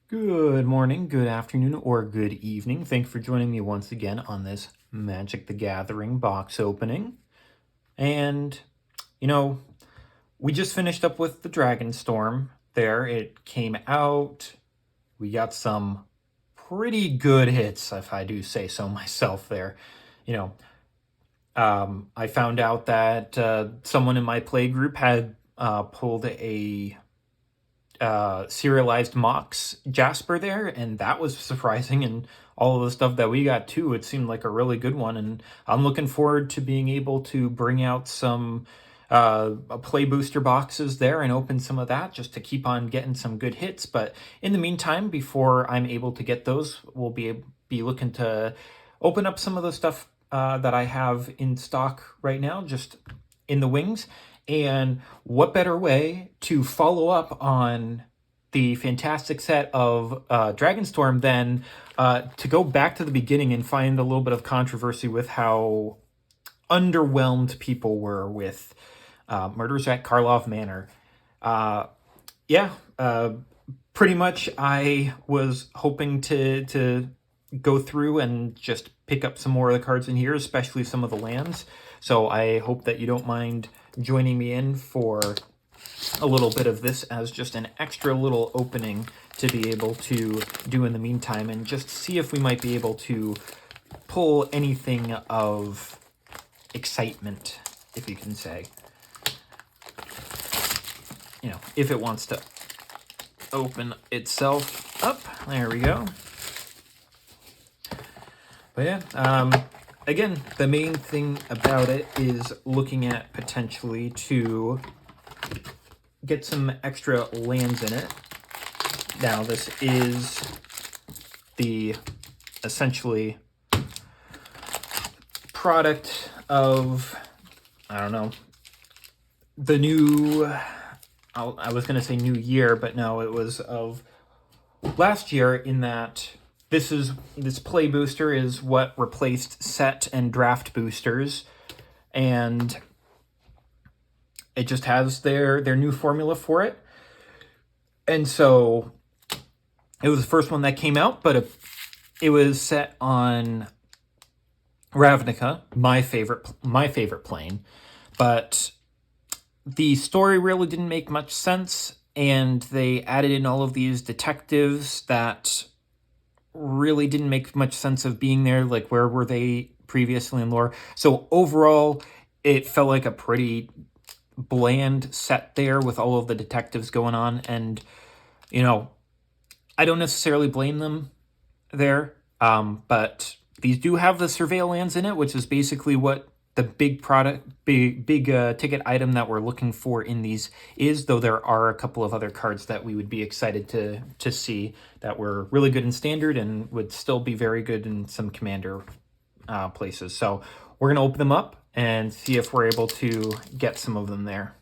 Good morning, good afternoon, or good evening. Thank you for joining me once again on this Magic the Gathering box opening. And, you know, we just finished up with the Dragonstorm there. It came out. We got some pretty good hits, if I do say so myself there. You know, I found out that someone in my play group had pulled a serialized Mox Jasper there, and that was surprising. And all of the stuff that we got too, it seemed like a really good one. And I'm looking forward to being able to bring out some play booster boxes there and open some of that just to keep on getting some good hits. But in the meantime, before I'm able to get those, we'll be looking to open up some of the stuff that I have in stock right now, just in the wings. And what better way to follow up on the fantastic set of Dragonstorm than to go back to the beginning and find a little bit of controversy with how underwhelmed people were with Murders at Karlov Manor. Yeah, pretty much I was hoping to go through and just pick up some more of the cards in here, especially some of the lands. So I hope that you don't mind joining me in for a little bit of this as just an extra little opening to be able to do in the meantime, and just see if we might be able to pull anything of excitement, if you can say. You know, if it wants to open itself up. There we go. But yeah, again, the main thing about it is looking at potentially to get some extra lands in it. Now, this is the essentially product of, I don't know, the new, I was going to say new year, but no, it was of last year, in that this play booster is what replaced set and draft boosters, and it just has their new formula for it. And so it was the first one that came out, but it was set on Ravnica, my favorite plane. But the story really didn't make much sense, and they added in all of these detectives that really didn't make much sense of being there. Like, where were they previously in lore? So overall, it felt like a pretty bland set there with all of the detectives going on. And, you know, I don't necessarily blame them there, but these do have the Surveil lands in it, which is basically what the big ticket item that we're looking for in these is, though there are a couple of other cards that we would be excited to see that were really good in standard and would still be very good in some commander places. So we're going to open them up and see if we're able to get some of them there.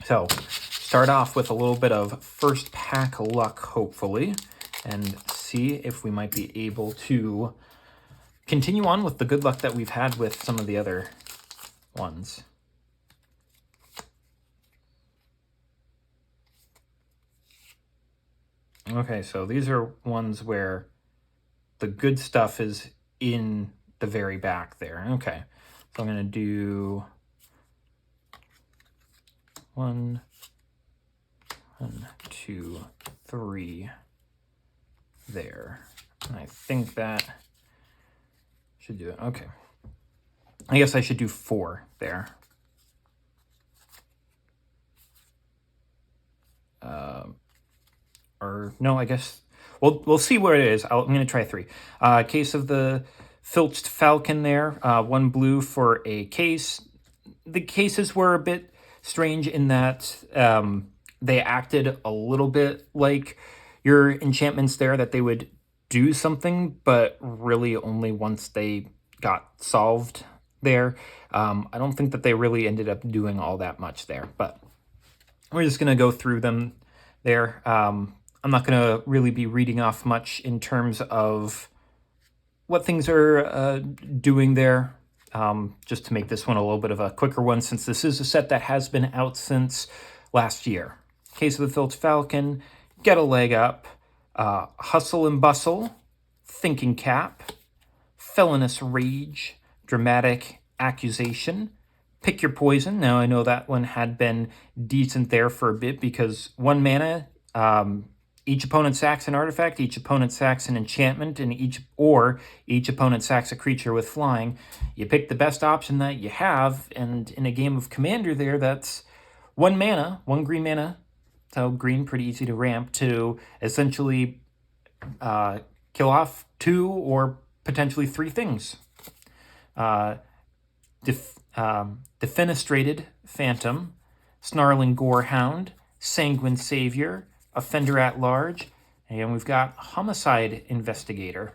So start off with a little bit of first pack luck, hopefully, and see if we might be able to continue on with the good luck that we've had with some of the other ones. Okay, so these are ones where the good stuff is in the very back there. Okay, so I'm going to do one, 2, 3 there. And I think that should do it. Okay. I guess I should do 4 there. Or no, I guess we'll see where it is. I'm going to try 3. Case of the Filched Falcon there. 1 blue for a case. The cases were a bit strange in that they acted a little bit like your enchantments there, that they would do something, but really only once they got solved there. I don't think that they really ended up doing all that much there, but we're just going to go through them there. I'm not going to really be reading off much in terms of what things are doing there, just to make this one a little bit of a quicker one, since this is a set that has been out since last year. Case of the Filched Falcon, get a leg up. Hustle and Bustle, Thinking Cap, Felonious Rage, Dramatic Accusation, Pick Your Poison. Now, I know that one had been decent there for a bit because 1 mana, each opponent sacks an artifact, each opponent sacks an enchantment, and each opponent sacks a creature with flying. You pick the best option that you have, and in a game of Commander there, that's 1 mana, 1 green mana, so green, pretty easy to ramp, to essentially kill off 2 or potentially 3 things. Defenestrated Phantom, Snarling Gorehound, Sanguine Savior, Offender at Large, and we've got Homicide Investigator.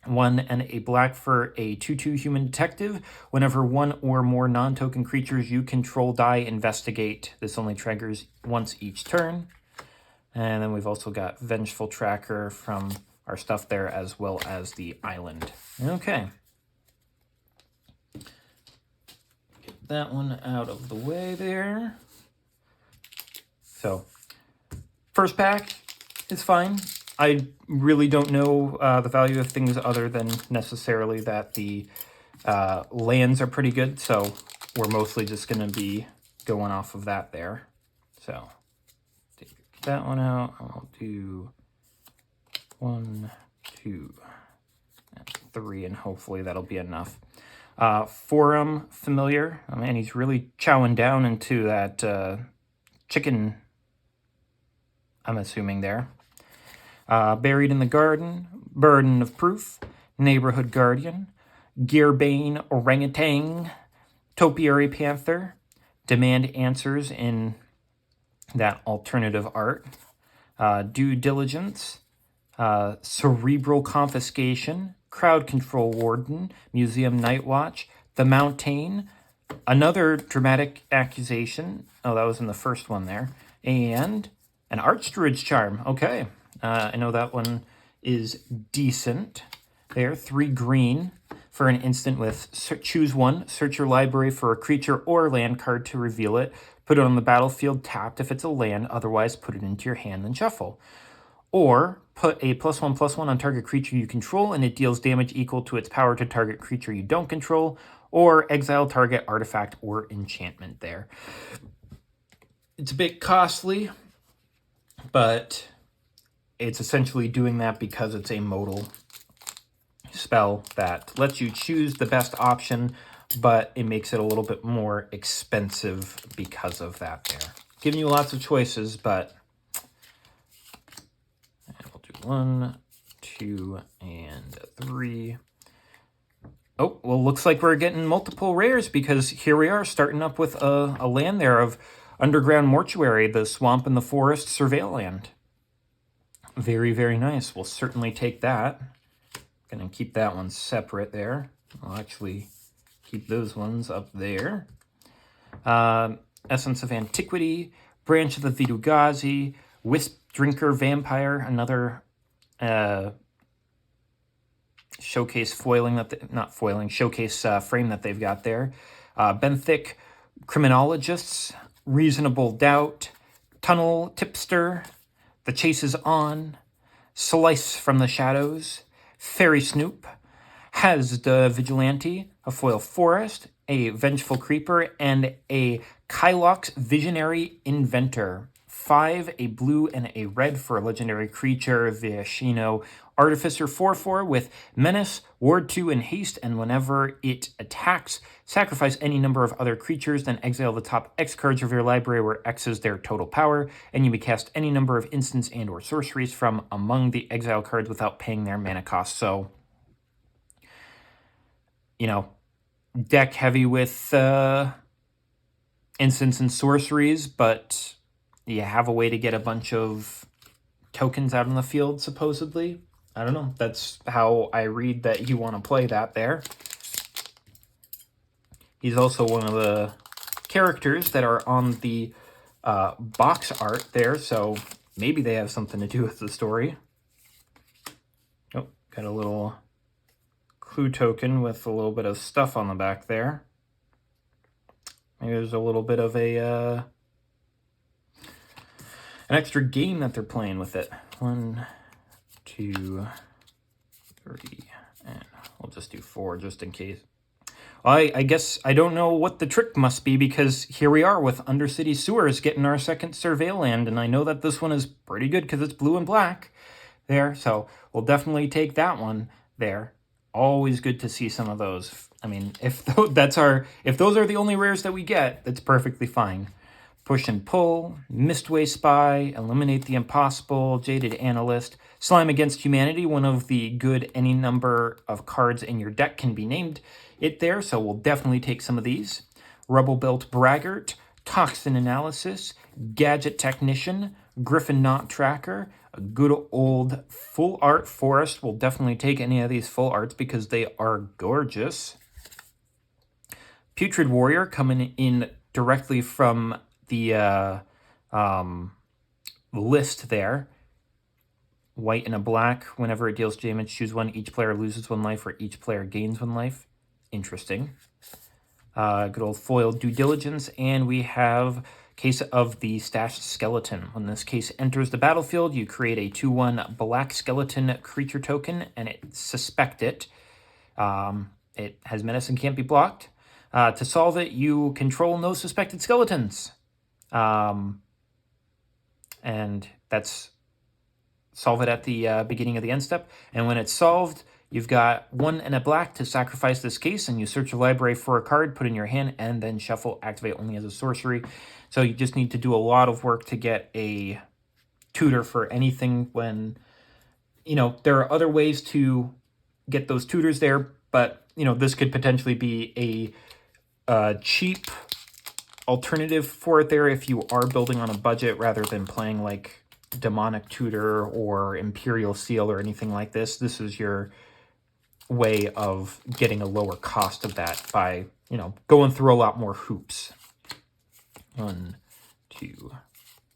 1 and a black for a 2/2 human detective. Whenever 1 or more non-token creatures you control die, investigate. This only triggers once each turn. And then we've also got Vengeful Tracker from our stuff there, as well as the island. Okay. Get that one out of the way there. So, first pack is fine. I really don't know the value of things other than necessarily that the lands are pretty good, so we're mostly just going to be going off of that there. So, take that one out. I'll do 1, 2, and 3, and hopefully that'll be enough. Forum Familiar. Oh man, he's really chowing down into that chicken, I'm assuming there. Buried in the Garden, Burden of Proof, Neighborhood Guardian, Gearbane Orangutan, Topiary Panther, Demand Answers in that alternative art, Due Diligence, Cerebral Confiscation, Crowd Control Warden, Museum Night Watch, The Mountain, another Dramatic Accusation. Oh, that was in the first one there. And an Archdruid's Charm. Okay. I know that one is decent. There, 3 green for an instant with choose 1, search your library for a creature or land card to reveal it, put it on the battlefield tapped if it's a land, otherwise put it into your hand and shuffle. Or put a +1/+1 on target creature you control and it deals damage equal to its power to target creature you don't control, or exile target artifact or enchantment there. It's a bit costly, but it's essentially doing that because it's a modal spell that lets you choose the best option, but it makes it a little bit more expensive because of that there. Giving you lots of choices, but we'll do 1, 2, and 3. Oh, well, looks like we're getting multiple rares because here we are starting up with a land there of Underground Mortuary, the Swamp and the Forest Surveil land. Very, very nice. We'll certainly take that. Gonna keep that one separate there. I'll actually keep those ones up there. Essence of Antiquity, Branch of the Vidugazi, Wisp Drinker Vampire, another showcase foiling showcase frame that they've got there. Benthic Criminologists, Reasonable Doubt, Tunnel Tipster, The Chase is On, Slice from the Shadows, Fairy Snoop, Hazda Vigilante, a foil Forest, a Vengeful Creeper, and a Kylox Visionary Inventor. 5, a blue and a red for a legendary creature, Viashino Artificer 4/4 with Menace, Ward 2, and Haste, and whenever it attacks, sacrifice any number of other creatures, then exile the top X cards of your library where X is their total power, and you may cast any number of instants and or sorceries from among the exile cards without paying their mana cost. So, deck heavy with instants and sorceries, but you have a way to get a bunch of tokens out on the field, supposedly. I don't know. That's how I read that you want to play that there. He's also one of the characters that are on the box art there, so maybe they have something to do with the story. Oh, got a little clue token with a little bit of stuff on the back there. Maybe there's a little bit of an extra game that they're playing with it. 1, 2, 3, and we'll just do 4 just in case. I guess I don't know what the trick must be, because here we are with Undercity Sewers getting our second Surveil land, and I know that this one is pretty good because it's blue and black there, so we'll definitely take that one there. Always good to see some of those. I mean, if those are the only rares that we get, that's perfectly fine. Push and Pull, Mistway Spy, Eliminate the Impossible, Jaded Analyst, Slime Against Humanity, one of the good any number of cards in your deck can be named it there, so we'll definitely take some of these. Rubble Belt Braggart, Toxin Analysis, Gadget Technician, Griffin Knot Tracker, a good old Full Art Forest. We'll definitely take any of these full arts because they are gorgeous. Putrid Warrior coming in directly from the list there. White and a black. Whenever it deals damage, choose one. Each player loses 1 life or each player gains 1 life. Interesting. Good old foil Due Diligence. And we have Case of the Stashed Skeleton. When this case enters the battlefield, you create a 2/1 black skeleton creature token, and it suspect it. It has menace and can't be blocked. To solve it, you control no suspected skeletons. And that's solve it at the beginning of the end step. And when it's solved, you've got 1 and a black to sacrifice this case, and you search your library for a card, put in your hand, and then shuffle, activate only as a sorcery. So you just need to do a lot of work to get a tutor for anything when, there are other ways to get those tutors there, but, this could potentially be a cheap alternative for it there if you are building on a budget rather than playing like Demonic Tutor or Imperial Seal or anything like this. This is your way of getting a lower cost of that by, going through a lot more hoops. 1, 2,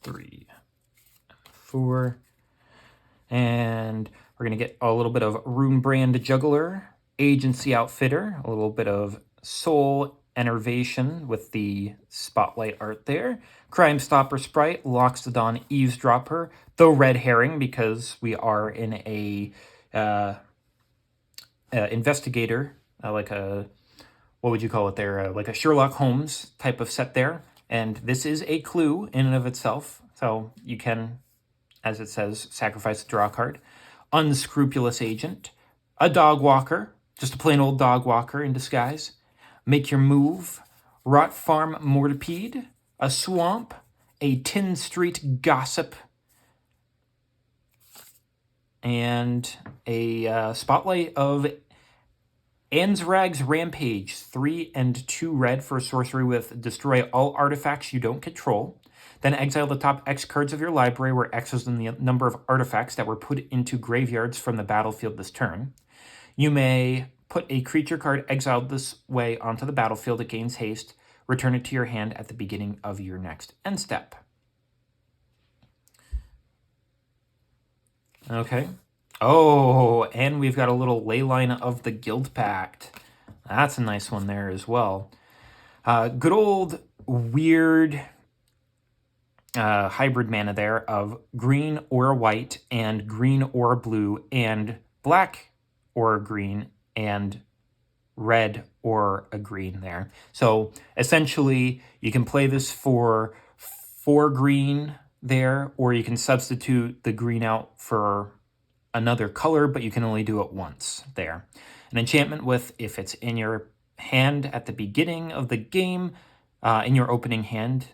3, 4. And we're going to get a little bit of Runebrand Juggler, Agency Outfitter, a little bit of Soul Enervation with the spotlight art there. Crime Stopper Sprite, Loxodon Eavesdropper, the Red Herring, because we are in a investigator, like a, what would you call it there? Like a Sherlock Holmes type of set there. And this is a clue in and of itself. So you can, as it says, sacrifice a draw card. Unscrupulous Agent, a Dog Walker, just a plain old Dog Walker in disguise. Make Your Move, Rot Farm Mortipede, a Swamp, a Tin Street Gossip, and a spotlight of Ansrag's Rampage, 3 and 2 red for a sorcery with destroy all artifacts you don't control. Then exile the top X cards of your library, where X is the number of artifacts that were put into graveyards from the battlefield this turn. You may put a creature card exiled this way onto the battlefield. It gains haste. Return it to your hand at the beginning of your next end step. Okay. Oh, and we've got a little Leyline of the Guild Pact. That's a nice one there as well. Good old weird hybrid mana there of green or white and green or blue and black or green and red or a green there. So essentially you can play this for 4 green there, or you can substitute the green out for another color, but you can only do it once there. An enchantment with, if it's in your hand at the beginning of the game, in your opening hand,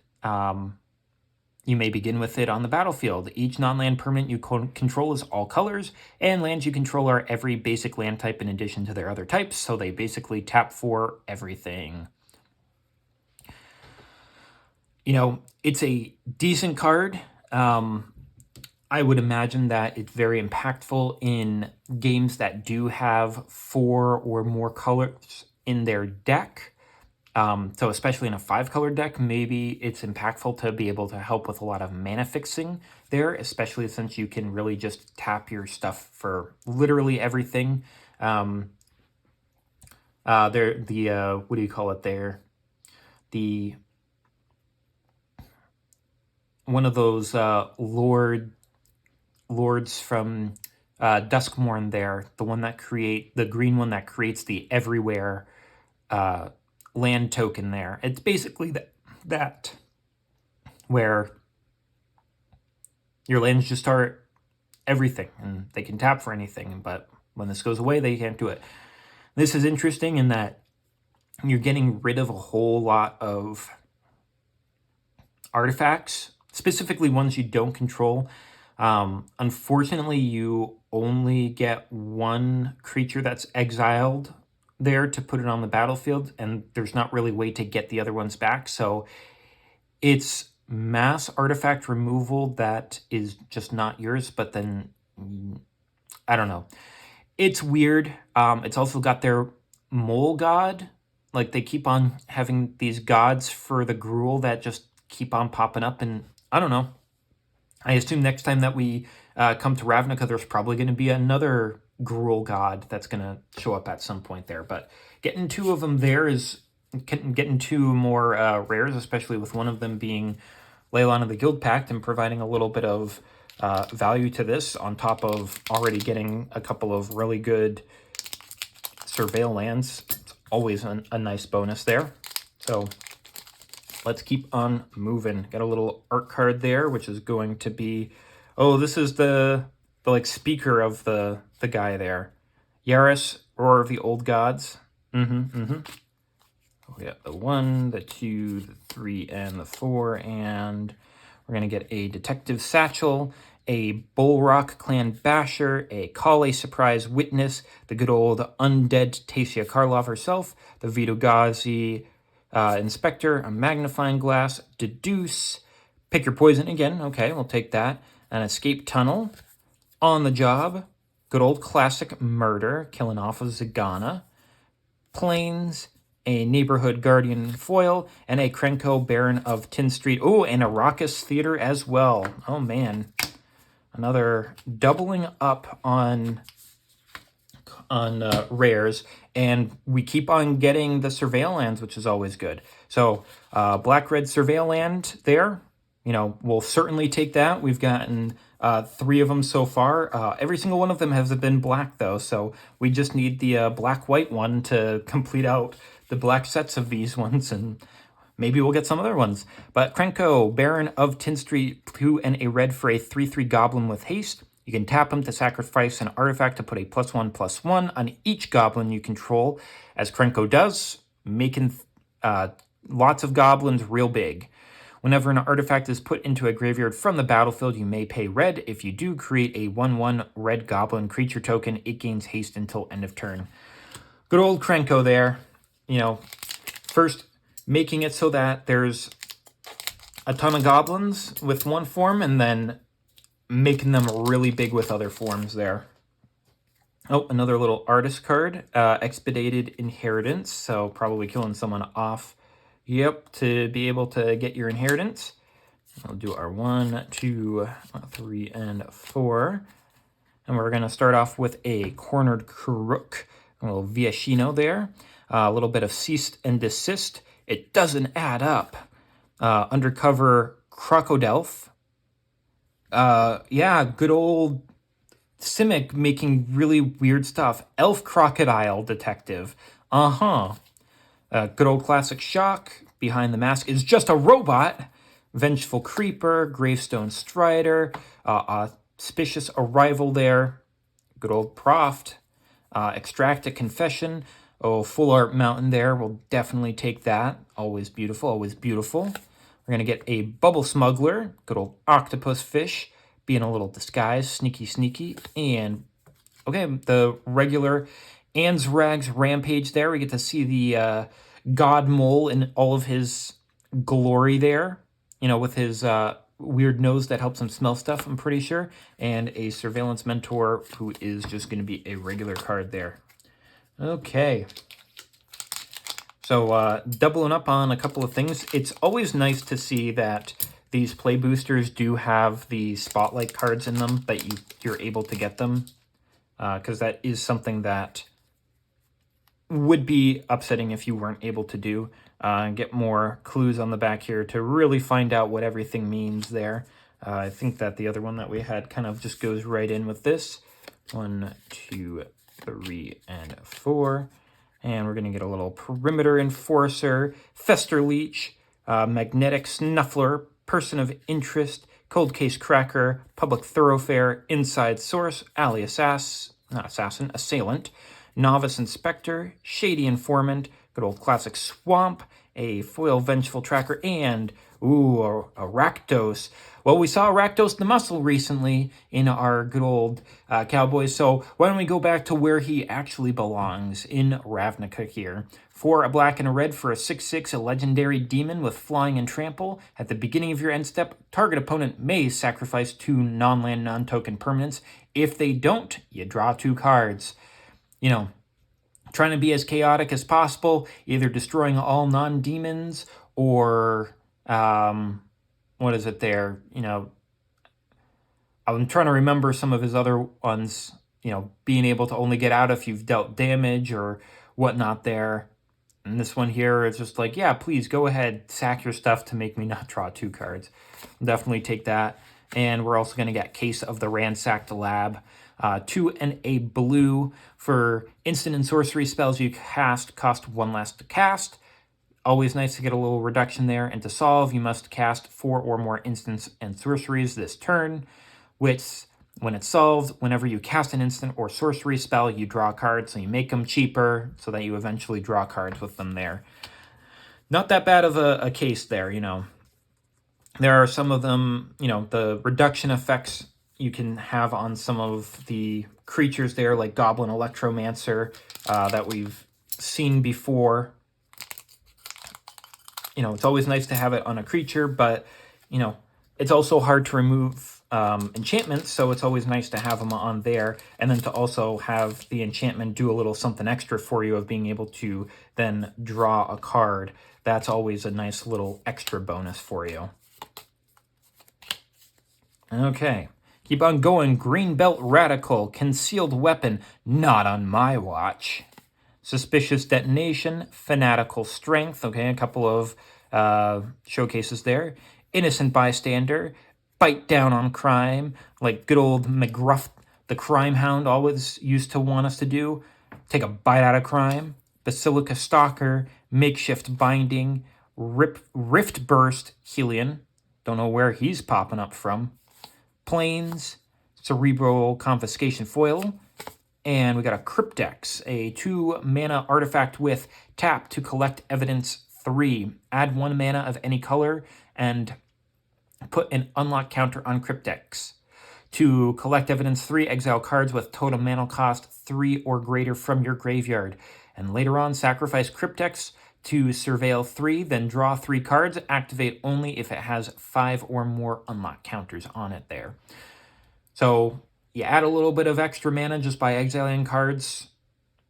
you may begin with it on the battlefield. Each non-land permanent you control is all colors, and lands you control are every basic land type in addition to their other types, so they basically tap for everything. It's a decent card. I would imagine that it's very impactful in games that do have 4 or more colors in their deck. So especially in a 5-color deck, maybe it's impactful to be able to help with a lot of mana fixing there, especially since you can really just tap your stuff for literally everything. What do you call it there? One of those lords from Duskmourn there, the green one that creates the everywhere land token there. It's basically that where your lands just are everything, and they can tap for anything, but when this goes away, they can't do it. This is interesting in that you're getting rid of a whole lot of artifacts, specifically ones you don't control. Unfortunately, you only get one creature that's exiled there to put it on the battlefield, and there's not really a way to get the other ones back, so it's mass artifact removal that is just not yours, but then, I don't know. It's weird. It's also got their mole god. Like, they keep on having these gods for the gruel that just keep on popping up, and I don't know. I assume next time that we come to Ravnica, there's probably going to be another gruel god that's going to show up at some point there. But getting two of them there is getting two more rares, especially with one of them being Leyline of the Guild Pact, and providing a little bit of value to this on top of already getting a couple of really good Surveil lands. It's always a nice bonus there. So let's keep on moving. Got a little art card there, which is going to be, oh, this is the like speaker of the guy there. Yaris, Roar of the Old Gods. We got the 1, the 2, the 3, and the 4, and we're going to get a Detective Satchel, a Bullrock Clan Basher, a Call a Surprise Witness, the good old undead Tasia Karlov herself, the Vito Ghazi Inspector, a Magnifying Glass, Deduce, Pick Your Poison again, okay, we'll take that, an Escape Tunnel, On the Job, good old classic Murder, killing off of Zagana, Plains, a Neighborhood Guardian foil, and a Krenko Baron of Tin Street. Oh, and a Raucous Theater as well. Oh, man. Another doubling up on rares, and we keep on getting the Surveil lands, which is always good. So, Black-Red Surveil land there. You know, we'll certainly take that. We've gotten 3 of them so far. Every single one of them has been black, though, so we just need the black-white one to complete out the black sets of these ones, and maybe we'll get some other ones. But Krenko, Baron of Tin Street, 2 and a red for a 3/3 Goblin with haste. You can tap him to sacrifice an artifact to put a +1/+1 on each goblin you control, as Krenko does, making lots of goblins real big. Whenever an artifact is put into a graveyard from the battlefield, you may pay red. If you do, create a 1/1 red goblin creature token. It gains haste until end of turn. Good old Krenko there. You know, first making it so that there's a ton of goblins with one form, and then making them really big with other forms there. Oh, another little artist card. Expedited Inheritance, so probably killing someone off. Yep, to be able to get your inheritance. I'll do our 1, 2, 3, and 4. And we're going to start off with a Cornered Crook, a little Viashino there. A little bit of Cease and Desist. It doesn't add up. Undercover Crocodile. Yeah, good old Simic making really weird stuff. Elf Crocodile Detective. Good old classic Shock. Behind the Mask is just a robot. Vengeful Creeper. Gravestone Strider. Auspicious Arrival there. Good old Proft. Extract a Confession. Oh, Full Art Mountain there. We'll definitely take that. Always beautiful, always beautiful. We're going to get a Bubble Smuggler. Good old Octopus Fish. Being a little disguise. Sneaky, sneaky. And, okay, the regular Ansrag's Rampage there. We get to see the God Mole in all of his glory there. You know, with his weird nose that helps him smell stuff, I'm pretty sure. And a Surveillance Mentor, who is just going to be a regular card there. Okay. So, doubling up on a couple of things. It's always nice to see that these play boosters do have the spotlight cards in them, that you're able to get them. Because that is something that would be upsetting if you weren't able to do. Get more clues on the back here to really find out what everything means there. I think that the other one that we had kind of just goes right in with this. 1, 2, 3, and 4. And we're going to get a little Perimeter Enforcer, Fester Leech, Magnetic Snuffler, Person of Interest, Cold Case Cracker, Public Thoroughfare, Inside Source, Alley Assassin, Assailant, Novice Inspector, Shady Informant, good old classic Swamp, a Foil Vengeful Tracker, and, a Rakdos. Well, we saw Rakdos the Muscle recently in our good old Cowboys, so why don't we go back to where he actually belongs, in Ravnica here. For a black and a red for a 6/6, a legendary demon with flying and trample. At the beginning of your end step, target opponent may sacrifice 2 non-land, non-token permanents. If they don't, you draw 2 cards. You know, trying to be as chaotic as possible, either destroying all non-demons or, what is it there? You know, I'm trying to remember some of his other ones, you know, being able to only get out if you've dealt damage or whatnot there. And this one here is just like, yeah, please go ahead, sack your stuff to make me not draw 2 cards. Definitely take that. And we're also going to get Case of the Ransacked Lab. 2 and a blue for instant and sorcery spells you cast, cost 1 less to cast. Always nice to get a little reduction there. And to solve, you must cast 4 or more instants and sorceries this turn, which, when it's solved, whenever you cast an instant or sorcery spell, you draw a card, so you make them cheaper so that you eventually draw cards with them there. Not that bad of a case there, you know. There are some of them, you know, the reduction effects you can have on some of the creatures there, like Goblin Electromancer, that we've seen before. You know, it's always nice to have it on a creature, but, you know, it's also hard to remove enchantments, so it's always nice to have them on there, and then to also have the enchantment do a little something extra for you of being able to then draw a card. That's always a nice little extra bonus for you. Okay, keep on going. Green Belt Radical, Concealed Weapon, not on my watch. Suspicious Detonation, Fanatical Strength, okay, a couple of showcases there. Innocent Bystander, Bite Down on Crime, like good old McGruff, the Crime Hound, always used to want us to do. Take a bite out of crime. Basilica Stalker, Makeshift Binding, Rift Burst, Helion, don't know where he's popping up from. Plains, Cerebral Confiscation Foil, and we got a Cryptex, a 2 mana artifact with tap to collect evidence 3. Add 1 mana of any color and put an unlock counter on Cryptex. To collect evidence 3, exile cards with total mana cost 3 or greater from your graveyard. And later on, sacrifice Cryptex to Surveil 3, then draw 3 cards. Activate only if it has 5 or more unlock counters on it there. So you add a little bit of extra mana just by exiling cards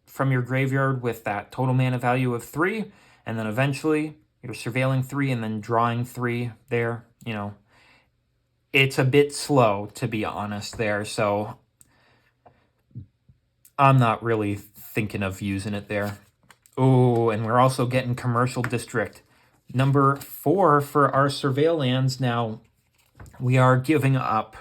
from your graveyard with that total mana value of 3, and then eventually you're surveilling 3 and then drawing 3 there. You know, it's a bit slow, to be honest there, so I'm not really thinking of using it there. Oh, and we're also getting Commercial District. Number 4 for our Surveil lands. Now, we are giving up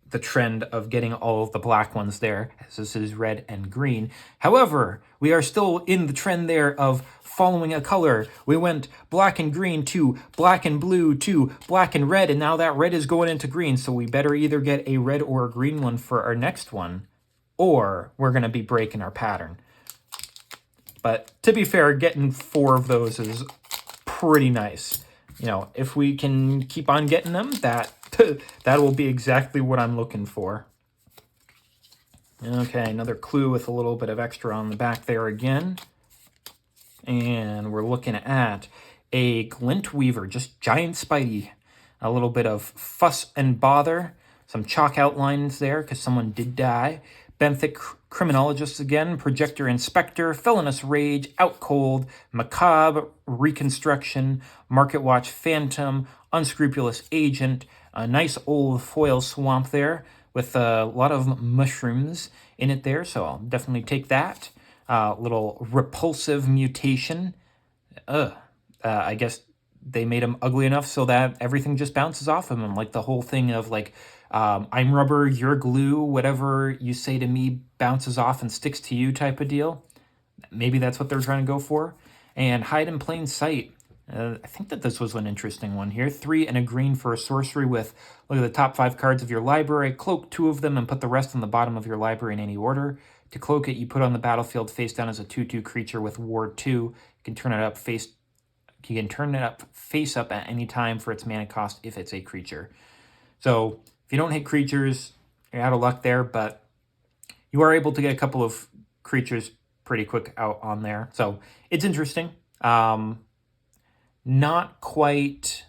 the trend of getting all of the black ones there, as this is red and green. However, we are still in the trend there of following a color. We went black and green to black and blue to black and red, and now that red is going into green, so we better either get a red or a green one for our next one, or we're going to be breaking our pattern. But to be fair, getting 4 of those is pretty nice. You know, if we can keep on getting them, that will be exactly what I'm looking for. Okay, another clue with a little bit of extra on the back there again. And we're looking at a Glint Weaver, just giant Spidey. A little bit of Fuss and Bother. Some chalk outlines there because someone did die. Benthic Criminologist again, Projector Inspector, Felonious Rage, Out Cold, Macabre, Reconstruction, Market Watch Phantom, Unscrupulous Agent, a nice old foil swamp there with a lot of mushrooms in it there, so I'll definitely take that. Little Repulsive Mutation. I guess they made him ugly enough so that everything just bounces off of him, like the whole thing of like I'm rubber, you're glue, whatever you say to me bounces off and sticks to you type of deal. Maybe that's what they're trying to go for. And hide in plain sight. I think that this was an interesting one here. 3 and a green for a sorcery with, look at the top 5 cards of your library, cloak 2 of them and put the rest on the bottom of your library in any order. To cloak it, you put on the battlefield face down as a 2/2 creature with ward 2. You can turn it up face up at any time for its mana cost if it's a creature. So if you don't hit creatures, you're out of luck there, but you are able to get a couple of creatures pretty quick out on there. So it's interesting. Not quite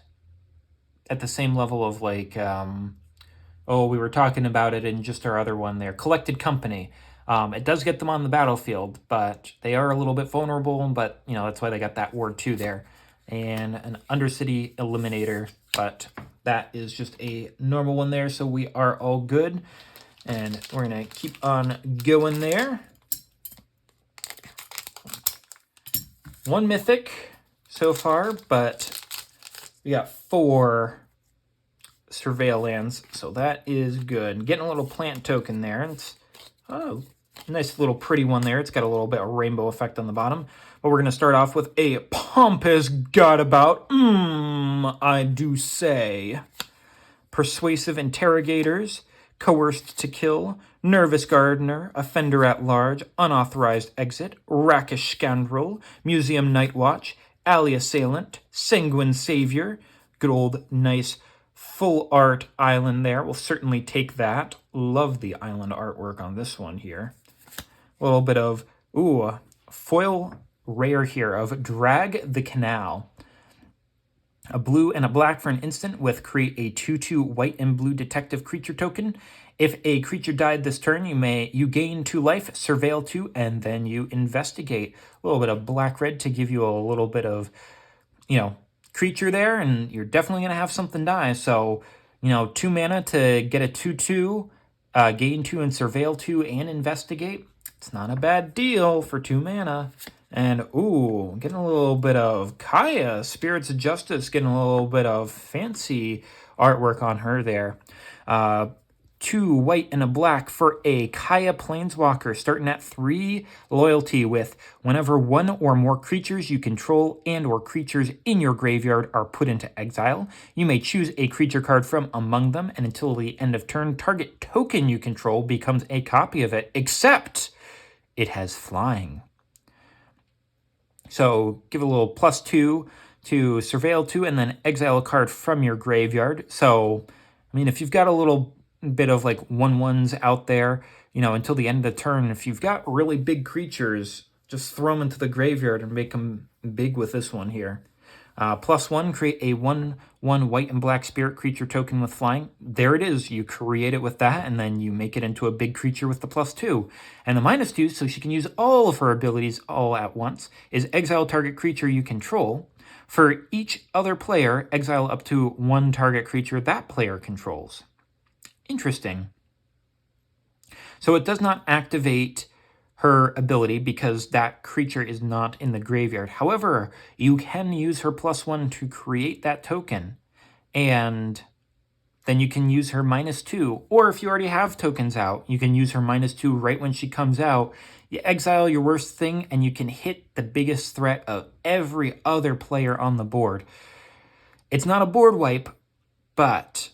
at the same level of like, we were talking about it in just our other one there, Collected Company. It does get them on the battlefield, but they are a little bit vulnerable, but, that's why they got that ward 2 there. And an Undercity Eliminator, but that is just a normal one there, so we are all good. And we're going to keep on going there. 1 Mythic so far, but we got 4 Surveil lands, so that is good. Getting a little plant token there. It's nice little pretty one there. It's got a little bit of rainbow effect on the bottom. But we're going to start off with a pompous gadabout. I do say. Persuasive Interrogators, Coerced to Kill, Nervous Gardener, Offender at Large, Unauthorized Exit, Rakish Scoundrel, Museum Night Watch, Alley Assailant, Sanguine Savior. Good old nice full art island there. We'll certainly take that. Love the island artwork on this one here. A little bit of, foil rare here of Drag the Canal. A blue and a black for an instant with create a 2/2 white and blue detective creature token. If a creature died this turn, you gain 2 life, surveil 2, and then you investigate. A little bit of black-red to give you a little bit of, creature there, and you're definitely going to have something die. So, 2 mana to get a 2/2, gain 2 and surveil 2 and investigate. It's not a bad deal for 2 mana. And, getting a little bit of Kaya, Spirits of Justice, getting a little bit of fancy artwork on her there. 2 white and a black for a Kaya Planeswalker, starting at 3 loyalty with whenever 1 or more creatures you control and or creatures in your graveyard are put into exile, you may choose a creature card from among them, and until the end of turn, target token you control becomes a copy of it, except it has flying. So give a little +2 to surveil 2 and then exile a card from your graveyard. So, if you've got a little bit of like 1/1s out there, until the end of the turn, if you've got really big creatures, just throw them into the graveyard and make them big with this one here. +1, create a 1/1 white and black spirit creature token with flying. There it is. You create it with that, and then you make it into a big creature with the +2. And the -2, so she can use all of her abilities all at once, is exile target creature you control. For each other player, exile up to 1 target creature that player controls. Interesting. So it does not activate her ability because that creature is not in the graveyard. However, you can use her +1 to create that token, and then you can use her -2. Or if you already have tokens out, you can use her -2 right when she comes out. You exile your worst thing, and you can hit the biggest threat of every other player on the board. It's not a board wipe, but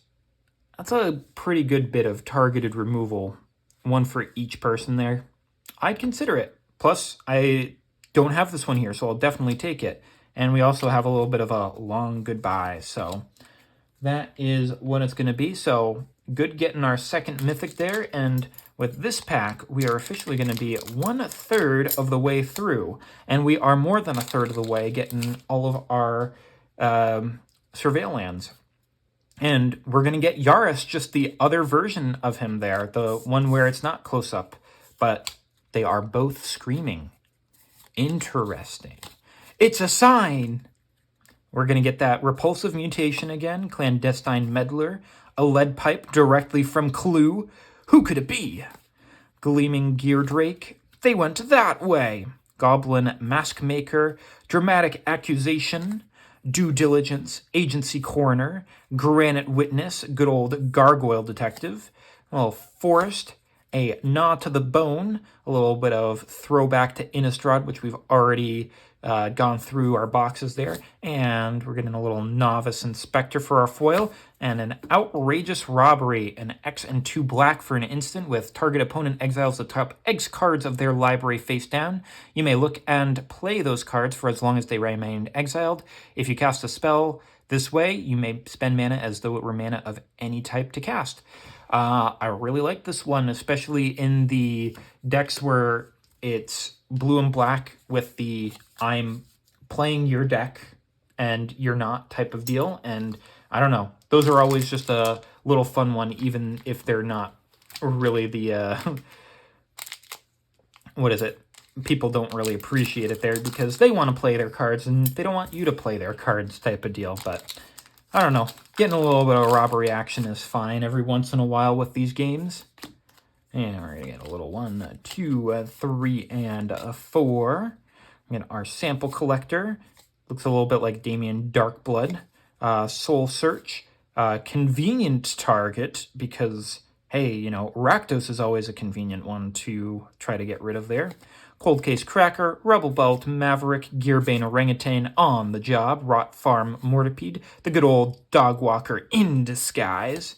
that's a pretty good bit of targeted removal, 1 for each person there. I'd consider it. Plus, I don't have this one here, so I'll definitely take it. And we also have a little bit of a long goodbye, so that is what it's going to be. So good getting our second mythic there, and with this pack, we are officially going to be 1/3 of the way through, and we are more than 1/3 of the way getting all of our Surveil lands. And we're going to get Yaris, just the other version of him there, the one where it's not close up, but they are both screaming. Interesting. It's a sign. We're going to get that Repulsive Mutation again, Clandestine Meddler, a Lead Pipe directly from Clue. Who could it be? Gleaming Geardrake. They went that way. Goblin Mask Maker, Dramatic Accusation, Due Diligence, Agency Coroner, Granite Witness, good old Gargoyle Detective, a little Forest, a Gnaw to the Bone, a little bit of throwback to Innistrad, which we've already gone through our boxes there, and we're getting a little Novice Inspector for our foil, and an Outrageous Robbery, an X and 2 black for an instant with target opponent exiles the top X cards of their library face down. You may look and play those cards for as long as they remain exiled. If you cast a spell this way, you may spend mana as though it were mana of any type to cast. I really like this one, especially in the decks where it's blue and black with the I'm playing your deck and you're not type of deal. And I don't know, those are always just a little fun one, even if they're not really the, what is it? People don't really appreciate it there because they want to play their cards and they don't want you to play their cards type of deal. But I don't know, getting a little bit of robbery action is fine every once in a while with these games. And we're going to get a little 1, 2, 3, and 4. We get our Sample Collector. Looks a little bit like Damien Darkblood. Soul Search. Convenient Target, because, hey, you know, Rakdos is always a convenient one to try to get rid of there. Cold Case Cracker, Rebel Belt, Maverick, Gearbane Orangutan on the job, Rot Farm Mortipede, the good old Dog Walker in disguise,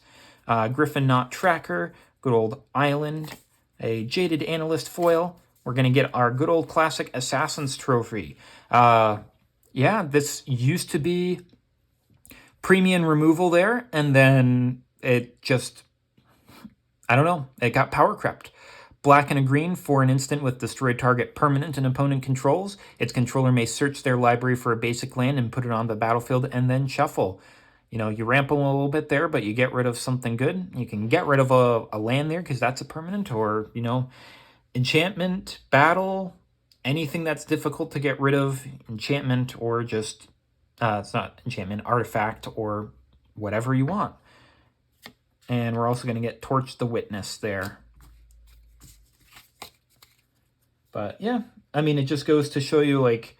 Griffin Knot Tracker, good old Island, a Jaded Analyst foil. We're going to get our good old classic Assassin's Trophy. Yeah, this used to be premium removal there, and then it just, I don't know, it got power crept. Black and a green for an instant with destroy target permanent an opponent controls. Its controller may search their library for a basic land and put it on the battlefield and then shuffle. You know, you ramp a little bit there, but you get rid of something good. You can get rid of a land there because that's a permanent, or, you know, enchantment, battle, anything that's difficult to get rid of, enchantment, or just, it's not enchantment, artifact, or whatever you want. And we're also going to get Torch the Witness there. But yeah, I mean, it just goes to show you, like,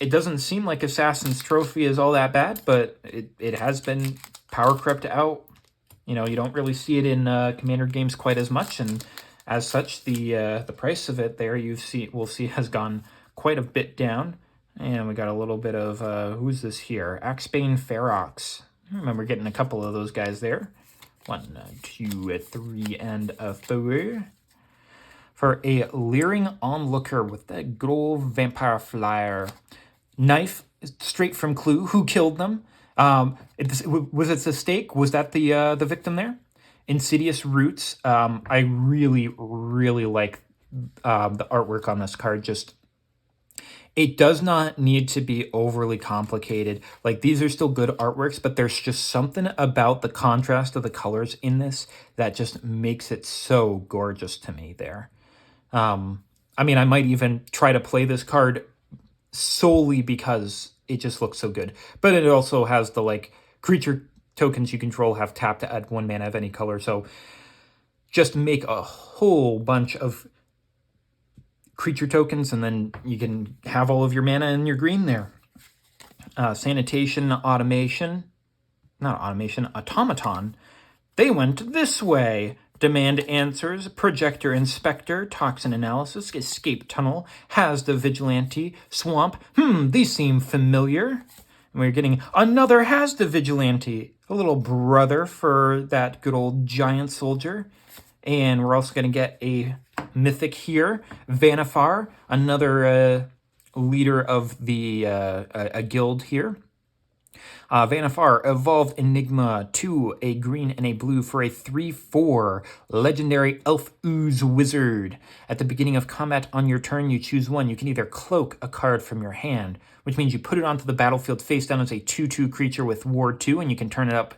it doesn't seem like Assassin's Trophy is all that bad, but it has been power crept out. You know, you don't really see it in Commander games quite as much, and as such, the price of it there we'll see has gone quite a bit down. And we got a little bit of who's this here? Axbane Ferox. I remember getting a couple of those guys there. 1, 2, 3, and 4. For a Leering Onlooker with that good old Vampire Flyer. Knife, straight from Clue. Who killed them? Was it the stake? Was that the victim there? Insidious Roots. I really, really like the artwork on this card. Just, it does not need to be overly complicated. Like, these are still good artworks, but there's just something about the contrast of the colors in this that just makes it so gorgeous to me there. I mean, I might even try to play this card solely because it just looks so good. But it also has the, like, creature tokens you control have tap to add 1 mana of any color. So just make a whole bunch of creature tokens, and then you can have all of your mana in your green there. Sanitation, Automaton. They went this way. Demand Answers, Projector Inspector, Toxin Analysis, Escape Tunnel, Has the Vigilante, Swamp. These seem familiar. And we're getting another Has the Vigilante, a little brother for that good old giant soldier. And we're also going to get a mythic here, Vanifar, another leader of the a guild here. Vanifar, Evolved Enigma, 2, a green and a blue for a 3/4 legendary Elf Ooze Wizard. At the beginning of combat on your turn, you choose one. You can either cloak a card from your hand, which means you put it onto the battlefield face down as a 2/2 creature with Ward 2, and you can turn it up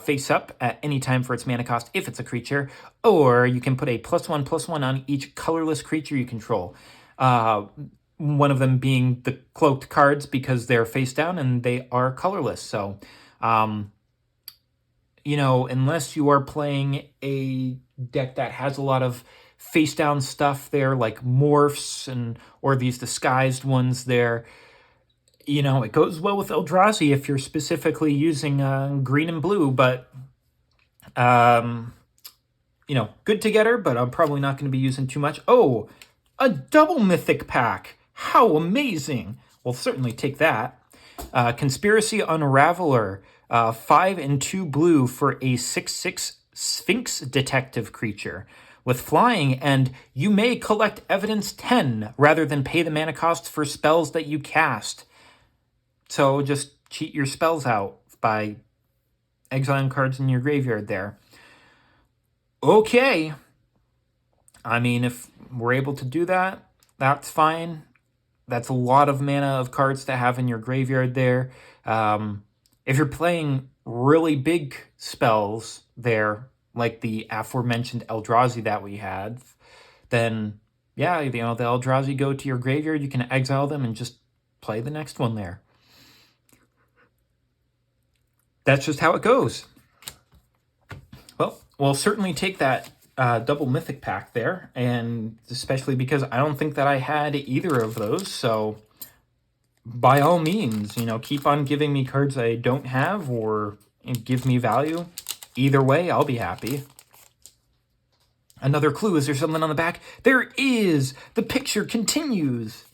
face up at any time for its mana cost if it's a creature, or you can put a +1/+1 on each colorless creature you control. One of them being the cloaked cards because they're face down and they are colorless. So, you know, unless you are playing a deck that has a lot of face down stuff there, like morphs or these disguised ones there, You know, it goes well with Eldrazi if you're specifically using green and blue, but, you know, good together, but I'm probably not going to be using too much. Oh, a double mythic pack. How amazing. We'll certainly take that. Conspiracy Unraveler, 5 and 2 blue for a 6/6 Sphinx detective creature with flying, and you may collect evidence 10 rather than pay the mana cost for spells that you cast. So just cheat your spells out by exiling cards in your graveyard there. Okay. I mean, if we're able to do that, that's fine. That's a lot of mana of cards to have in your graveyard there. If you're playing really big spells there, like the aforementioned Eldrazi that we had, then yeah, you know, the Eldrazi go to your graveyard, you can exile them and just play the next one there. That's just how it goes. Well, we'll certainly take that double mythic pack there, and especially because I don't think that I had either of those, so by all means, you know, keep on giving me cards I don't have or give me value. Either way, I'll be happy. Another clue, is there something on the back? There is! The picture continues!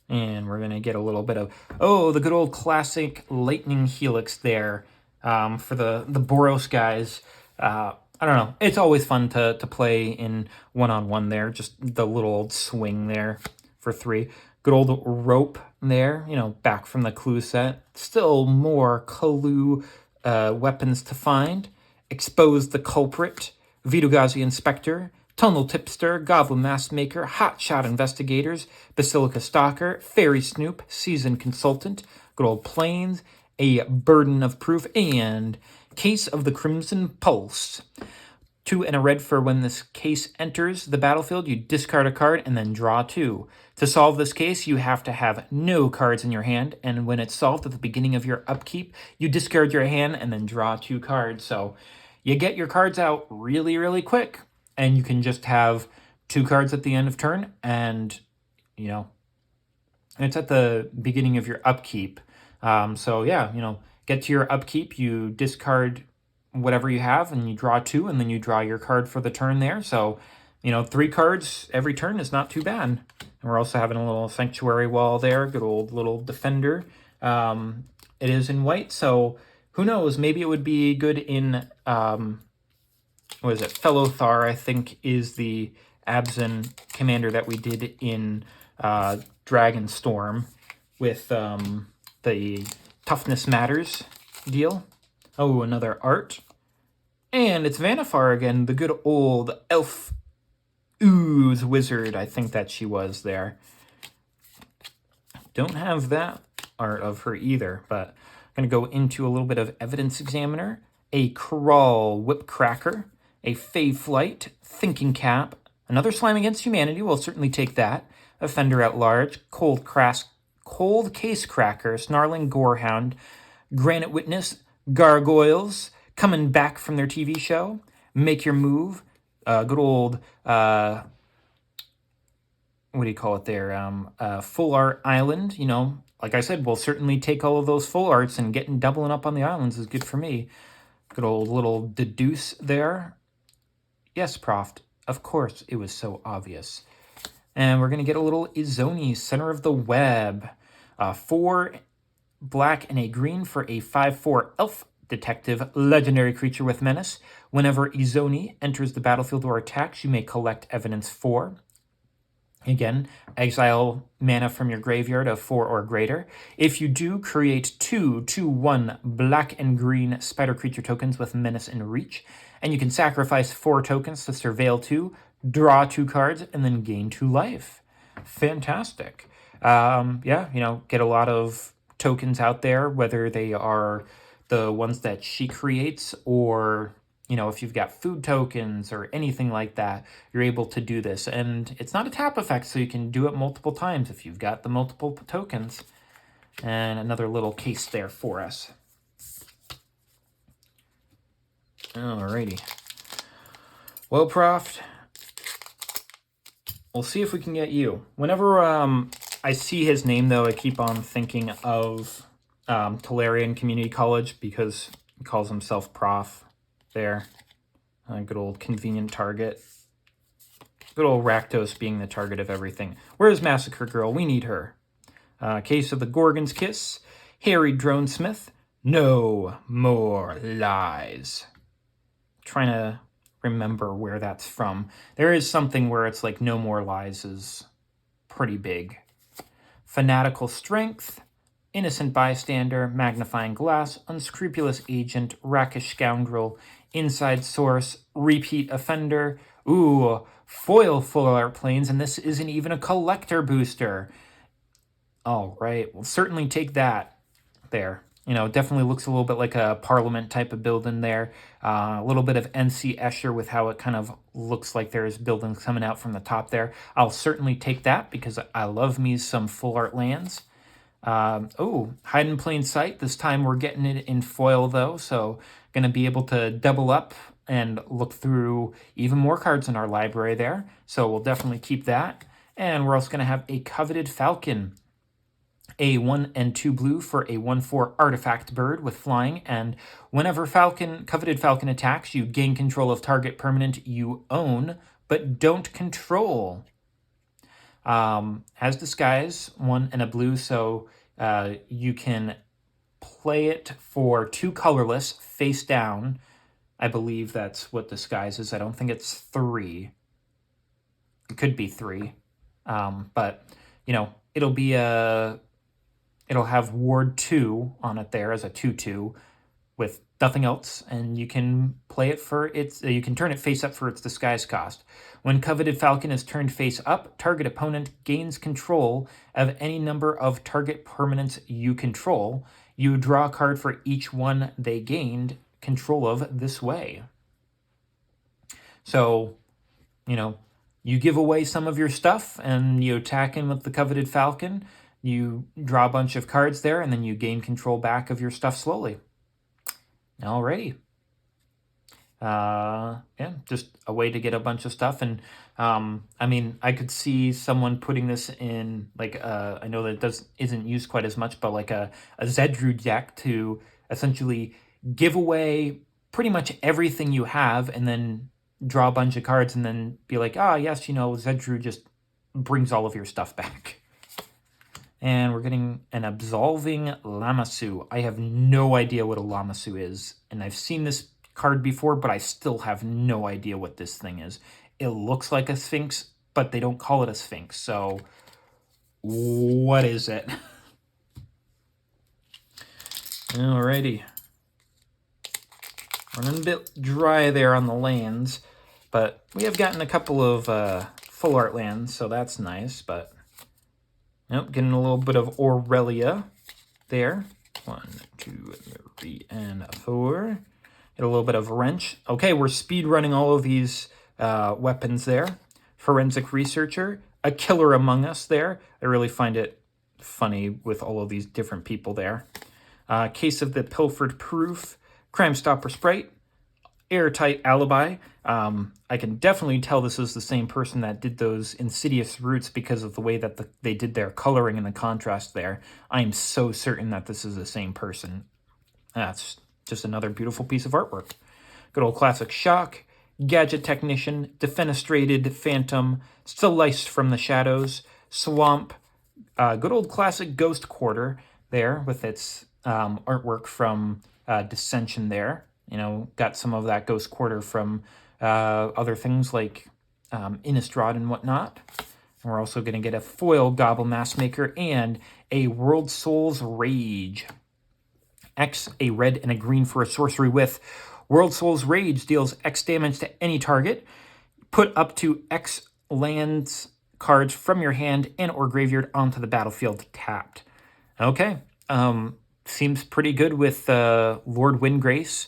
And we're going to get a little bit of, oh, the good old classic Lightning Helix there for the Boros guys. I don't know. It's always fun to play in one-on-one there. Just the little old swing there for 3. Good old rope there, you know, back from the clue set. Still more clue weapons to find. Expose the Culprit, Vidogazi Inspector, Tunnel Tipster, Goblin Mask Maker, Hotshot Investigators, Basilica Stalker, Fairy Snoop, Seasoned Consultant, Good Old Plains, a Burden of Proof, and Case of the Crimson Pulse. 2 and a red for when this case enters the battlefield, you discard a card and then draw 2. To solve this case, you have to have no cards in your hand, and when it's solved at the beginning of your upkeep, you discard your hand and then draw 2 cards. So you get your cards out really, really quick, and you can just have 2 cards at the end of turn, and, you know, it's at the beginning of your upkeep. So yeah, you know, get to your upkeep, you discard whatever you have, and you draw 2, and then you draw your card for the turn there. So, you know, 3 cards every turn is not too bad. And we're also having a little Sanctuary Wall there, good old little Defender. It is in white, so who knows, maybe it would be good in, what is it, Fellow Thar, I think, is the Abzan commander that we did in Dragonstorm with the Toughness Matters deal. Oh, another art. And it's Vanifar again, the good old elf ooze wizard, I think that she was there. Don't have that art of her either, but I'm going to go into a little bit of Evidence Examiner, a Crawl Whipcracker, a Fey Flight, Thinking Cap, another Slime Against Humanity, we'll certainly take that, Offender at Large, Cold Case Cracker, Snarling Gorehound, Granite Witness, Gargoyles, coming back from their TV show, Make Your Move, good old, what do you call it there, Full Art Island, you know, like I said, we'll certainly take all of those full arts, and getting doubling up on the islands is good for me. Good old little deduce there. Yes, Proft, of course, it was so obvious. And we're going to get a little Izoni, Center of the Web. 4 black and a green for a 5/4 elf detective legendary creature with menace. Whenever Izoni enters the battlefield or attacks, you may collect evidence 4. Again, exile mana from your graveyard of 4 or greater. If you do, create 2 2/1 black and green spider creature tokens with menace and reach. And you can sacrifice 4 tokens to Surveil 2, draw 2 cards, and then gain 2 life. Fantastic. Yeah, you know, get a lot of tokens out there, whether they are the ones that she creates, or, you know, if you've got food tokens or anything like that, you're able to do this. And it's not a tap effect, so you can do it multiple times if you've got the multiple tokens. And another little case there for us. Alrighty. Well, Proft, we'll see if we can get you. Whenever I see his name, though. I keep on thinking of Tolarian Community College because he calls himself Prof there. Good old convenient target. Good old Rakdos being the target of everything. Where's Massacre Girl? We need her. Case of the Gorgon's Kiss. Harry Dronesmith. No more lies. Trying to remember where that's from. There is something where it's like no more lies is pretty big. Fanatical Strength. Innocent Bystander. Magnifying Glass. Unscrupulous Agent. Rakish Scoundrel. Inside Source. Repeat Offender. Ooh, foil full art planes, and this isn't even a collector booster. All right, we'll certainly take that there. You know, it definitely looks a little bit like a Parliament type of building there. A little bit of NC Escher with how it kind of looks like there's buildings coming out from the top there. I'll certainly take that because I love me some full art lands. Oh, Hide in Plain Sight. This time we're getting it in foil, though, so going to be able to double up and look through even more cards in our library there. So we'll definitely keep that. And we're also going to have a Coveted Falcon. A 1 and 2 blue for a 1/4 artifact bird with flying, and whenever Coveted Falcon attacks, you gain control of target permanent you own, but don't control. Has Disguise, 1 and a blue, so you can play it for 2 colorless, face down. I believe that's what Disguise is. I don't think it's 3. It could be 3. But, you know, it'll be it'll have Ward 2 on it there as a 2/2 with nothing else, and you can play it for its, you can turn it face up for its Disguise cost. When Coveted Falcon is turned face up, target opponent gains control of any number of target permanents you control. You draw a card for each one they gained control of this way. So, you know, you give away some of your stuff and you attack him with the Coveted Falcon. You draw a bunch of cards there, and then you gain control back of your stuff slowly. Alrighty. Yeah, just a way to get a bunch of stuff. And I mean, I could see someone putting this in, like, I know that it isn't used quite as much, but like a Zedru deck to essentially give away pretty much everything you have and then draw a bunch of cards and then be like, ah, yes, you know, Zedru just brings all of your stuff back. And we're getting an Absolving Lamassu. I have no idea what a Lamassu is, and I've seen this card before, but I still have no idea what this thing is. It looks like a Sphinx, but they don't call it a Sphinx, so what is it? Alrighty. Running a bit dry there on the lands, but we have gotten a couple of full art lands, so that's nice, but nope, getting a little bit of Aurelia there. 1, 2, 3, and 4. Get a little bit of Wrench. Okay, we're speed running all of these weapons there. Forensic Researcher. A Killer Among Us there. I really find it funny with all of these different people there. Case of the Pilfered Proof. Crime Stopper Sprite. Airtight Alibi. I can definitely tell this is the same person that did those Insidious Roots because of the way that they did their coloring and the contrast there. I am so certain that this is the same person. That's just another beautiful piece of artwork. Good old classic Shock, Gadget Technician, Defenestrated Phantom, Still Laced from the Shadows, Swamp, good old classic Ghost Quarter there with its artwork from Dissension there. You know, got some of that Ghost Quarter from other things like Innistrad and whatnot. And we're also going to get a foil Gobble Maskmaker and a World Soul's Rage. X, a red and a green for a sorcery with World Soul's Rage deals X damage to any target. Put up to X lands cards from your hand and or graveyard onto the battlefield tapped. Okay, seems pretty good with Lord Windgrace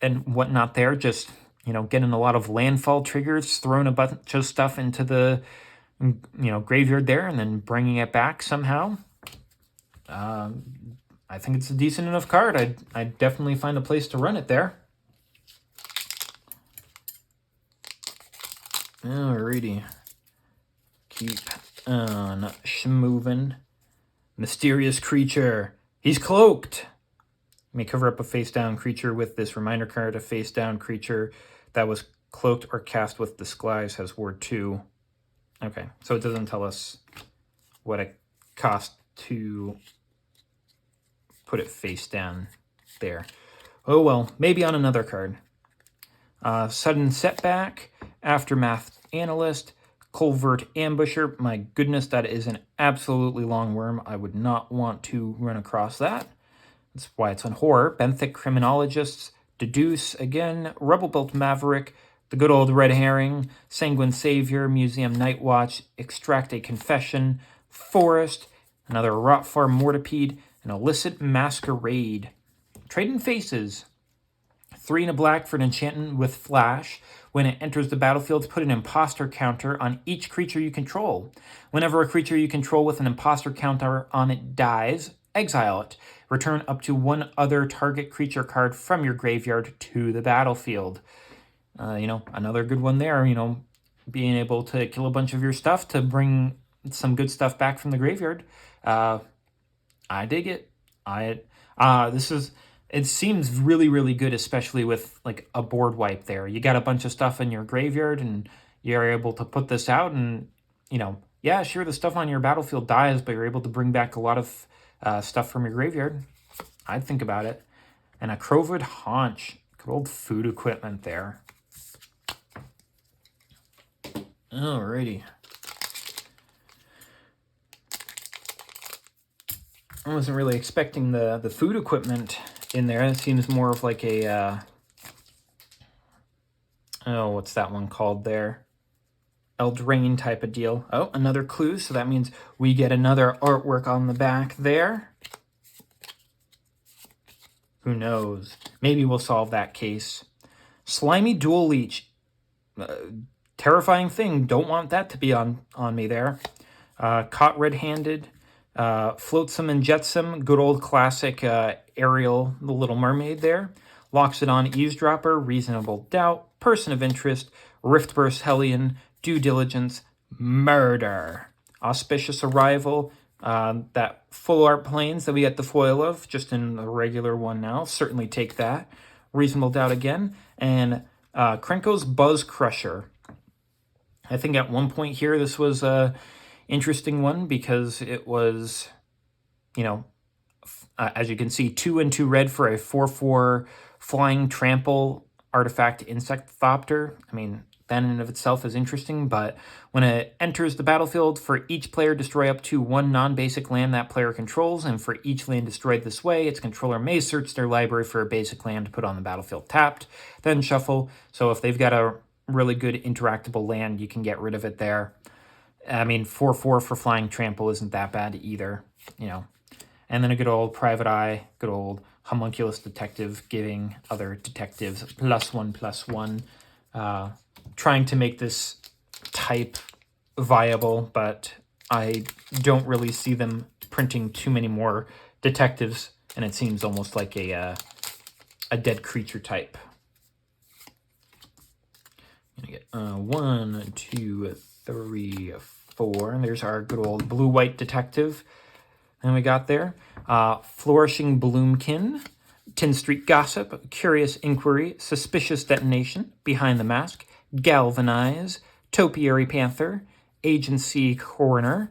and whatnot there. Just, you know, getting a lot of landfall triggers, throwing a bunch of stuff into the, you know, graveyard there and then bringing it back somehow. I think it's a decent enough card. I'd definitely find a place to run it there. Alrighty. Keep Not schmovin'. Mysterious creature. He's cloaked. You may cover up a face-down creature with this reminder card. A face-down creature that was cloaked or cast with disguise has ward 2. Okay, so it doesn't tell us what it cost to put it face down there. Oh well, maybe on another card. Sudden Setback, Aftermath Analyst, Culvert Ambusher. My goodness, that is an absolutely long worm. I would not want to run across that. That's why it's on horror. Benthic Criminologists, Deduce again, Rebel Built Maverick, the good old Red Herring, Sanguine Savior, Museum Night Watch, Extract a Confession, Forest, another Rotfarm Mortipede, an Illicit Masquerade. Trading Faces. 3 and a black for an enchantment with Flash. When it enters the battlefield, put an imposter counter on each creature you control. Whenever a creature you control with an imposter counter on it dies, exile it. Return up to 1 other target creature card from your graveyard to the battlefield. Another good one there, being able to kill a bunch of your stuff to bring some good stuff back from the graveyard. I dig it. It seems really, really good, especially with like a board wipe there. You got a bunch of stuff in your graveyard and you're able to put this out and, yeah, sure, the stuff on your battlefield dies, but you're able to bring back a lot of stuff from your graveyard. I'd think about it. And a Crovid Haunch. Good old food equipment there. Alrighty. I wasn't really expecting the food equipment in there. It seems more of like a, what's that one called there? Eldraine type of deal. Oh, another clue, so that means we get another artwork on the back there. Who knows? Maybe we'll solve that case. Slimy Dual Leech. Terrifying thing. Don't want that to be on me there. Caught Red-Handed. Flotsam and Jetsam. Good old classic Ariel, the Little Mermaid there. Locks it on Eavesdropper. Reasonable Doubt. Person of Interest. Riftburst Hellion. Due Diligence. Murder. Auspicious Arrival. That full art planes that we get the foil of, just in the regular one now. Certainly take that. Reasonable Doubt again. And Krenko's Buzz Crusher. I think at one point here this was a interesting one because it was, as you can see, 2 and 2 red for a 4/4 flying trample artifact Insecthopter. I mean, that in and of itself is interesting, but when it enters the battlefield, for each player destroy up to 1 non-basic land that player controls, and for each land destroyed this way, its controller may search their library for a basic land to put on the battlefield tapped, then shuffle. So if they've got a really good interactable land, you can get rid of it there. I mean, 4/4 for flying trample isn't that bad either, And then a good old Private Eye, good old Homunculus Detective, giving other detectives +1/+1. Trying to make this type viable, but I don't really see them printing too many more detectives, and it seems almost like a dead creature type. I'm gonna get 1, 2, 3, 4, and there's our good old blue-white detective. And we got there Flourishing Bloomkin, Tin Street Gossip, Curious Inquiry, Suspicious Detonation, Behind the Mask, Galvanize, Topiary Panther, Agency Coroner,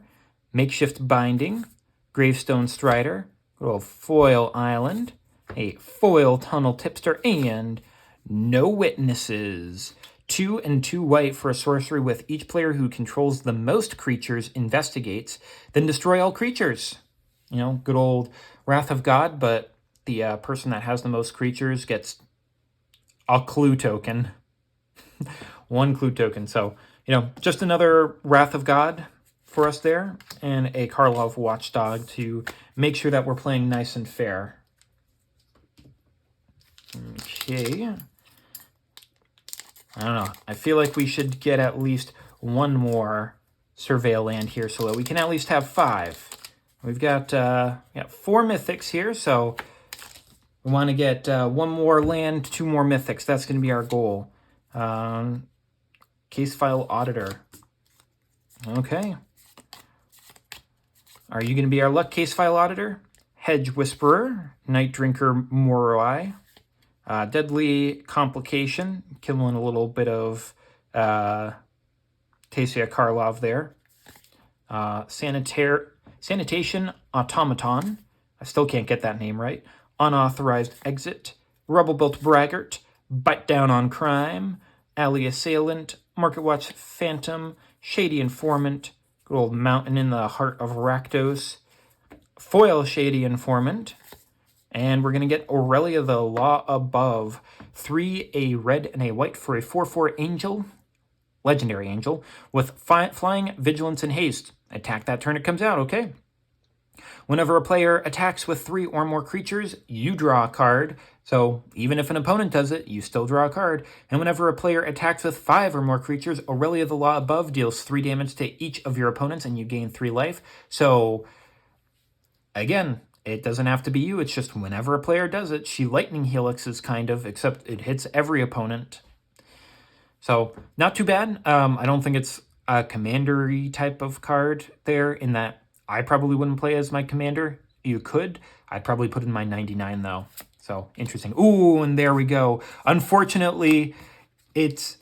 Makeshift Binding, Gravestone Strider, good old Foil Island, a Foil Tunnel Tipster, and No Witnesses. 2 and 2 white for a sorcery with each player who controls the most creatures investigates, then destroy all creatures. Good old Wrath of God, but the person that has the most creatures gets a clue token. 1 clue token. So, just another Wrath of God for us there, and a Karlov Watchdog to make sure that we're playing nice and fair. Okay. I don't know. I feel like we should get at least 1 more Surveil land here so that we can at least have 5. We've got 4 mythics here, so we want to get 1 more land, 2 more mythics. That's going to be our goal. Case File Auditor. Okay. Are you going to be our luck case file auditor? Hedge Whisperer, Night Drinker Moroi, Deadly Complication, killing a little bit of Tasia Karlov there. Sanitation Automaton, I still can't get that name right. Unauthorized Exit, Rubble Built Braggart, Bite Down on Crime, Alley Assailant, Market Watch Phantom, Shady Informant, good old Mountain in the Heart of Rakdos, Foil Shady Informant, and we're going to get Aurelia the Law Above. 3, a red and a white for a 4/4 angel, legendary angel, with flying, vigilance, and haste. Attack that turn it comes out, okay? Whenever a player attacks with 3 or more creatures, you draw a card. So even if an opponent does it, you still draw a card. And whenever a player attacks with 5 or more creatures, Aurelia the Law Above deals 3 damage to each of your opponents and you gain 3 life. So again, it doesn't have to be you. It's just whenever a player does it, she lightning helixes kind of, except it hits every opponent. So not too bad. I don't think it's a commander-y type of card there in that I probably wouldn't play as my commander. You could. I'd probably put in my 99 though. So interesting. Ooh, and there we go. Unfortunately, it's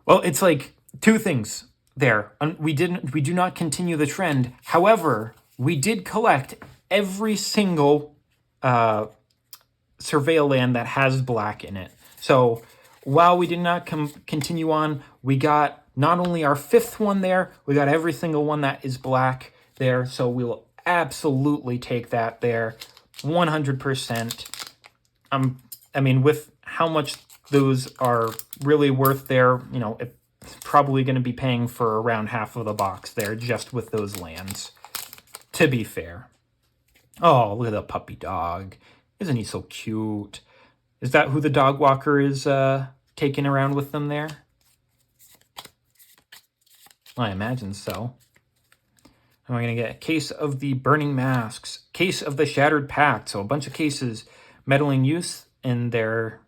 like 2 things there. We do not continue the trend. However, we did collect every single Surveil land that has black in it. So while we did not continue on, we got not only our 5th one there, we got every single one that is black there. So we will absolutely take that there, 100%. I mean, with how much those are really worth there, you know, it's probably going to be paying for around half of the box there just with those lands, to be fair. Oh, look at the puppy dog. Isn't he so cute? Is that who the dog walker is taking around with them there? I imagine so. And we're going to get a case of the Burning Masks, case of the Shattered Pact. So a bunch of cases, Meddling Youth in their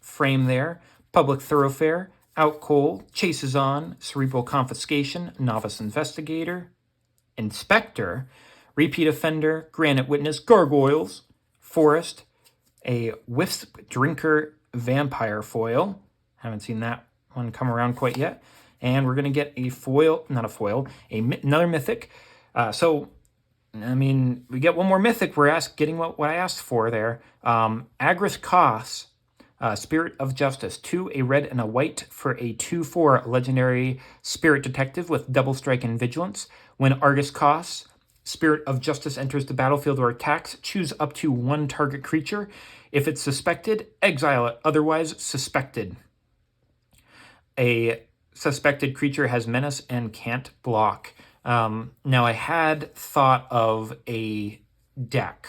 frame there, Public Thoroughfare, Out Cold, Chases On, Cerebral Confiscation, Novice Investigator, Inspector, Repeat Offender, Granite Witness, Gargoyles, Forest, a Wisp Drinker Vampire Foil. Haven't seen that one come around quite yet. And we're going to get a foil, not a foil, another mythic. So, I mean, we get one more mythic. We're getting what I asked for there. Argus Kos, Spirit of Justice. 2, a red and a white for a 2/4 legendary spirit detective with double strike and vigilance. When Argus Kos, Spirit of Justice, enters the battlefield or attacks, choose up to 1 target creature. If it's suspected, exile it. Otherwise, suspected. A suspected creature has menace and can't block. Now, I had thought of a deck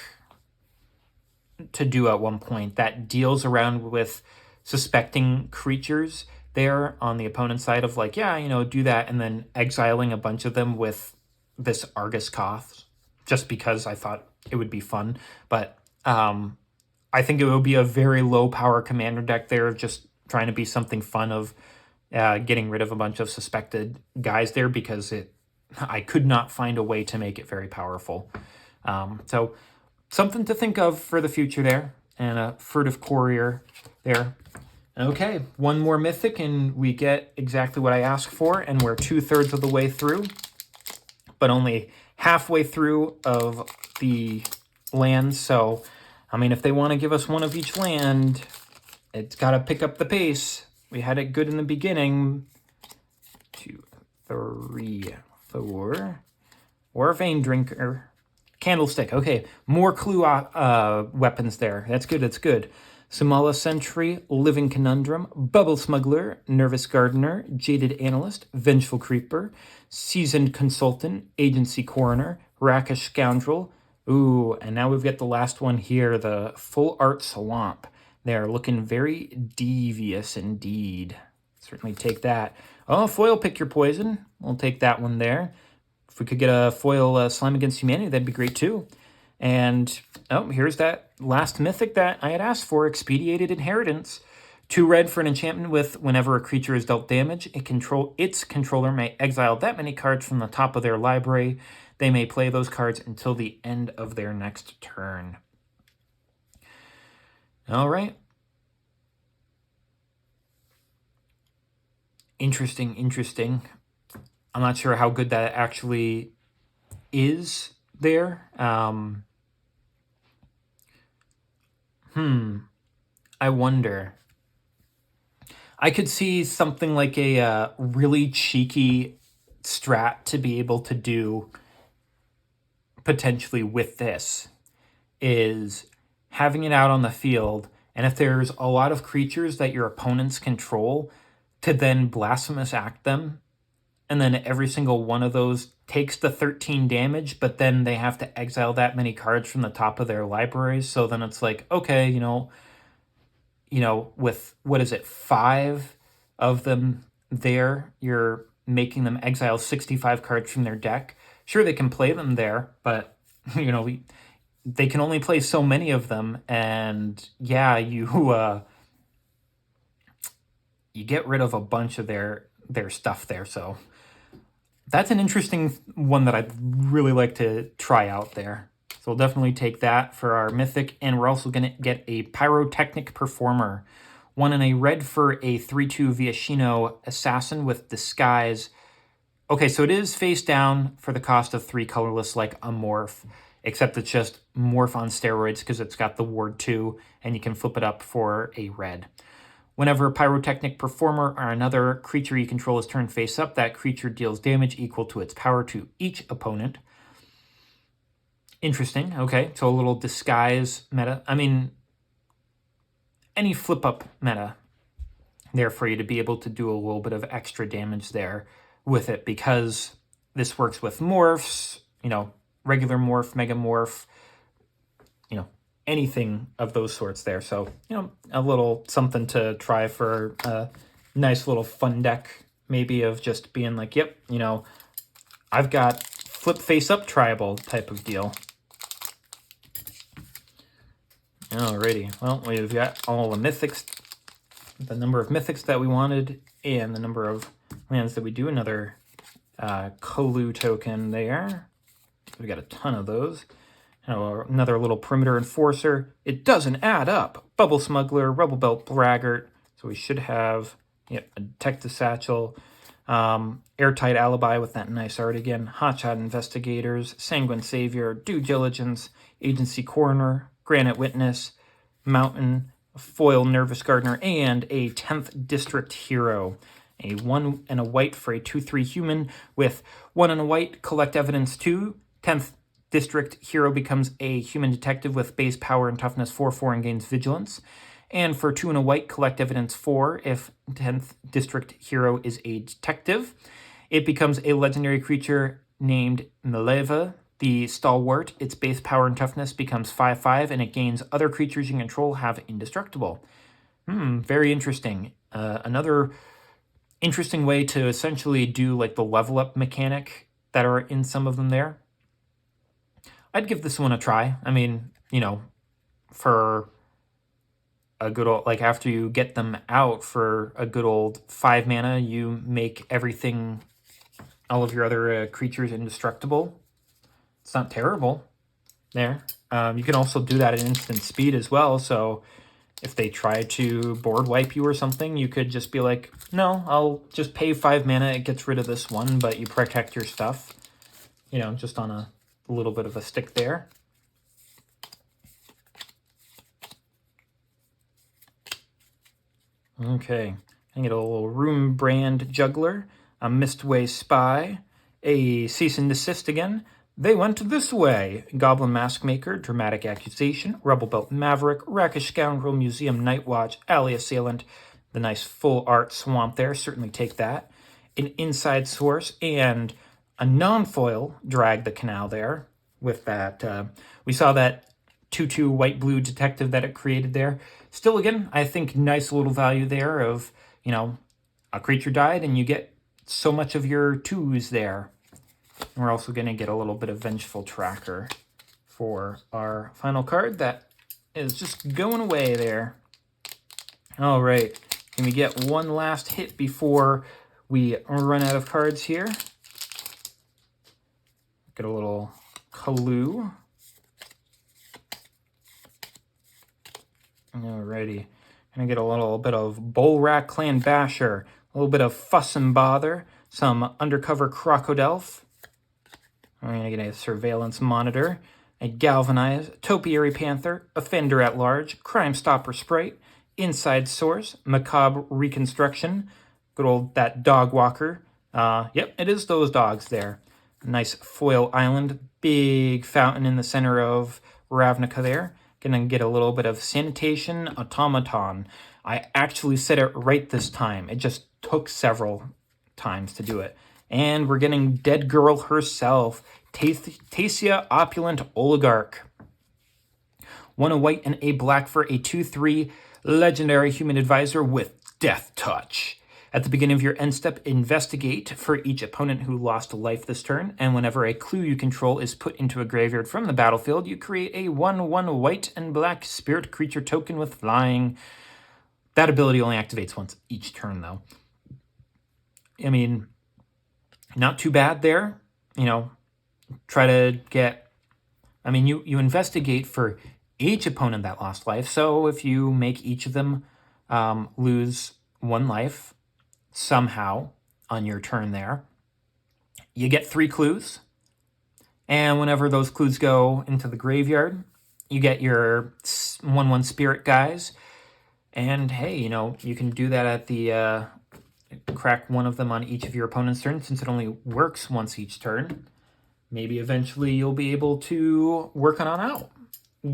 to do at one point that deals around with suspecting creatures there on the opponent's side of like, yeah, you know, do that, and then exiling a bunch of them with this Argus Kos, just because I thought it would be fun. But I think it would be a very low power commander deck there of just trying to be something fun of getting rid of a bunch of suspected guys there, because I could not find a way to make it very powerful. So something to think of for the future there, and a Furtive Courier there. Okay, one more mythic and we get exactly what I asked for, and we're 2/3 of the way through, but only halfway through of the lands. So, I mean, if they want to give us one of each land, it's got to pick up the pace. We had it good in the beginning. 2, 3, 4. Or Vein Drinker. Candlestick. Okay, more clue weapons there. That's good, that's good. Samala Sentry, Living Conundrum, Bubble Smuggler, Nervous Gardener, Jaded Analyst, Vengeful Creeper, Seasoned Consultant, Agency Coroner, Rakish Scoundrel. Ooh, and now we've got the last one here, the Full Art Swamp. They're looking very devious indeed. Certainly take that. Oh, foil Pick Your Poison. We'll take that one there. If we could get a foil Slime Against Humanity, that'd be great too. And, oh, here's that last mythic that I had asked for, Expediated Inheritance. 2 red for an enchantment with whenever a creature is dealt damage, its controller may exile that many cards from the top of their library. They may play those cards until the end of their next turn. All right. Interesting, interesting. I'm not sure how good that actually is there. I wonder. I could see something like a really cheeky strat to be able to do potentially with this is having it out on the field, and if there's a lot of creatures that your opponents control, to then blasphemous act them, and then every single one of those takes the 13 damage, but then they have to exile that many cards from the top of their libraries. So then it's like, okay, with, what is it, 5 of them there, you're making them exile 65 cards from their deck. Sure, they can play them there, but, they can only play so many of them, and yeah, you get rid of a bunch of their stuff there, so that's an interesting one that I'd really like to try out there. So we'll definitely take that for our Mythic, and we're also going to get a Pyrotechnic Performer. 1 and a red for a 3/2 Viashino Assassin with Disguise. Okay, so it is face down for the cost of 3 colorless like a Morph, except it's just Morph on steroids because it's got the Ward 2, and you can flip it up for a red. Whenever a Pyrotechnic Performer or another creature you control is turned face up, that creature deals damage equal to its power to each opponent. Interesting. Okay, so a little Disguise meta. I mean, any flip-up meta there for you to be able to do a little bit of extra damage there with it, because this works with Morphs, regular Morph, Mega Morph, anything of those sorts there. So, a little something to try for a nice little fun deck, maybe, of just being like, yep, I've got flip face up tribal type of deal. Alrighty, well, we've got all the mythics, the number of mythics that we wanted, and the number of lands that we do. Another Kolu token there. We got a ton of those. Another little Perimeter Enforcer. It doesn't add up. Bubble Smuggler, Rebel Belt Braggart. So we should have a Detective Satchel, Airtight Alibi with that nice art again, Hotshot Investigators, Sanguine Savior, Due Diligence, Agency Coroner, Granite Witness, Mountain, Foil Nervous Gardener, and a 10th District Hero. A 1 and a white for a 2/3 human with 1 and a white, collect evidence 2. 10th District Hero becomes a human detective with base power and toughness 4/4 and gains vigilance. And for 2 and a white, collect evidence 4 if 10th District Hero is a detective. It becomes a legendary creature named Mileva, the Stalwart. Its base power and toughness becomes 5/5, and it gains other creatures you control have indestructible. Very interesting. Another interesting way to essentially do like the level up mechanic that are in some of them there. I'd give this one a try. I mean, for a good old, like after you get them out for a good old 5 mana, you make everything, all of your other creatures indestructible. It's not terrible there. You can also do that at instant speed as well. So if they try to board wipe you or something, you could just be like, no, I'll just pay 5 mana. It gets rid of this one, but you protect your stuff, just on a little bit of a stick there. Okay, I get a little Room Brand Juggler, a Mistway Spy, a Cease and Desist again. They went this way. Goblin Maskmaker, Dramatic Accusation, Rebel Belt Maverick, Rakish Scoundrel, Museum Nightwatch, Alley Assailant, the nice full art swamp there, certainly take that. An Inside Source, and a non-foil Drag the Canal there with that. We saw that 2/2 white-blue detective that it created there. Still, again, I think nice little value there of, a creature died and you get so much of your 2s there. And we're also going to get a little bit of Vengeful Tracker for our final card that is just going away there. All right, can we get one last hit before we run out of cards here? Get a little clue. Alrighty. Gonna get a little bit of Bullrat Clan Basher, a little bit of Fuss and Bother, some Undercover Crocodile. We're gonna get a Surveillance Monitor, a Galvanize, Topiary Panther, Offender at Large, Crime Stopper Sprite, Inside Source, Macabre Reconstruction, good old that Dog Walker. Yep, it is those dogs there. Nice foil island, big fountain in the center of Ravnica there. Gonna get a little bit of Sanitation Automaton. I actually said it right this time. It just took several times to do it. And we're getting Dead Girl herself, Tasia Opulent Oligarch. 1 a white and a black for a 2/3 legendary human advisor with Death Touch. At the beginning of your end step, investigate for each opponent who lost a life this turn, and whenever a clue you control is put into a graveyard from the battlefield, you create a 1/1 white and black spirit creature token with flying. That ability only activates once each turn, though. I mean, not too bad there. You know, try to get... I mean, you investigate for each opponent that lost life, so if you make each of them lose 1 life somehow on your turn there, you get 3 clues, and whenever those clues go into the graveyard, you get your 1/1 spirit guys, and hey, you know, you can do that at the crack 1 of them on each of your opponent's turns, since it only works once each turn. Maybe eventually you'll be able to work on out,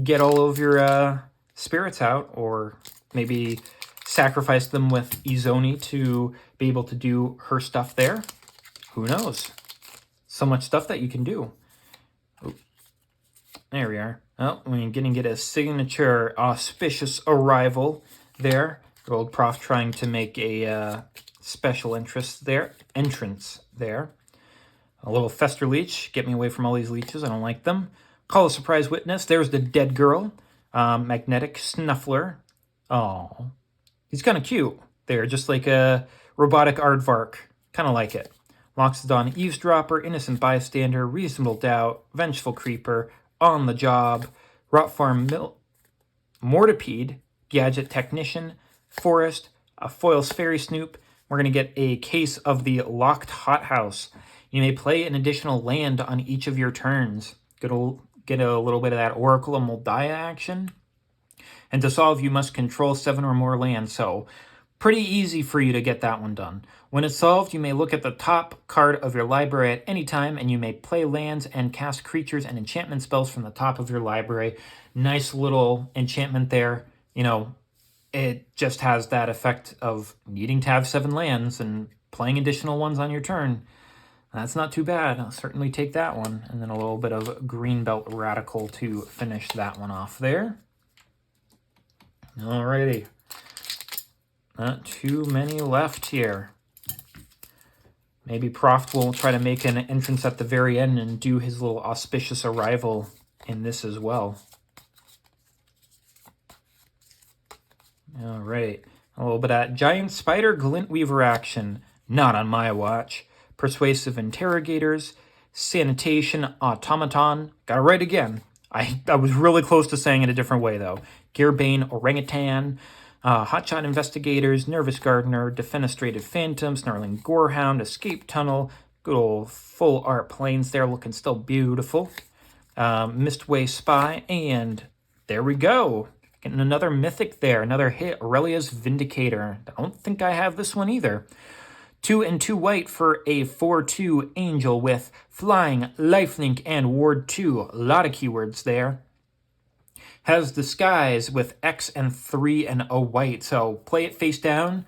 get all of your spirits out, or maybe sacrifice them with Izoni to be able to do her stuff there. Who knows? So much stuff that you can do. Oh, there we are. Oh, we're going to get a signature Auspicious Arrival there. Good old Proft trying to make a special entrance there. A little Fester Leech. Get me away from all these leeches. I don't like them. Call a Surprise Witness. There's the Dead Girl. Magnetic Snuffler. Oh, he's kind of cute there, just like a robotic aardvark. Kind of like it. Loxodon Eavesdropper, Innocent Bystander, Reasonable Doubt, Vengeful Creeper, On the Job, Rot Farm Mortipede, Gadget Technician, Forest, a Foils Fairy Snoop. We're going to get a case of the Locked Hothouse. You may play an additional land on each of your turns. Get a little bit of that Oracle of Moldiah action. And to solve, you must control 7 or more lands, so pretty easy for you to get that one done. When it's solved, you may look at the top card of your library at any time, and you may play lands and cast creatures and enchantment spells from the top of your library. Nice little enchantment there. You know, it just has that effect of needing to have 7 lands and playing additional ones on your turn. That's not too bad. I'll certainly take that one. And then a little bit of Greenbelt Radical to finish that one off there. Alrighty. Not too many left here. Maybe Proft will try to make an entrance at the very end and do his little Auspicious Arrival in this as well. Alright. A little bit of Giant Spider Glintweaver action. Not on my watch. Persuasive Interrogators. Sanitation Automaton. Got it right again. I was really close to saying it a different way, though. Gearbane Orangutan, Hotshot Investigators, Nervous Gardener, Defenestrated Phantom, Snarling Gorehound, Escape Tunnel, good old full art planes there, looking still beautiful. Mistway Spy, and there we go. Getting another mythic there, another hit, Aurelia's Vindicator. I don't think I have this one either. 2 and 2 white for a 4/2 angel with flying, lifelink, and ward 2. A lot of keywords there. Has disguise with X and 3 and a white. So play it face down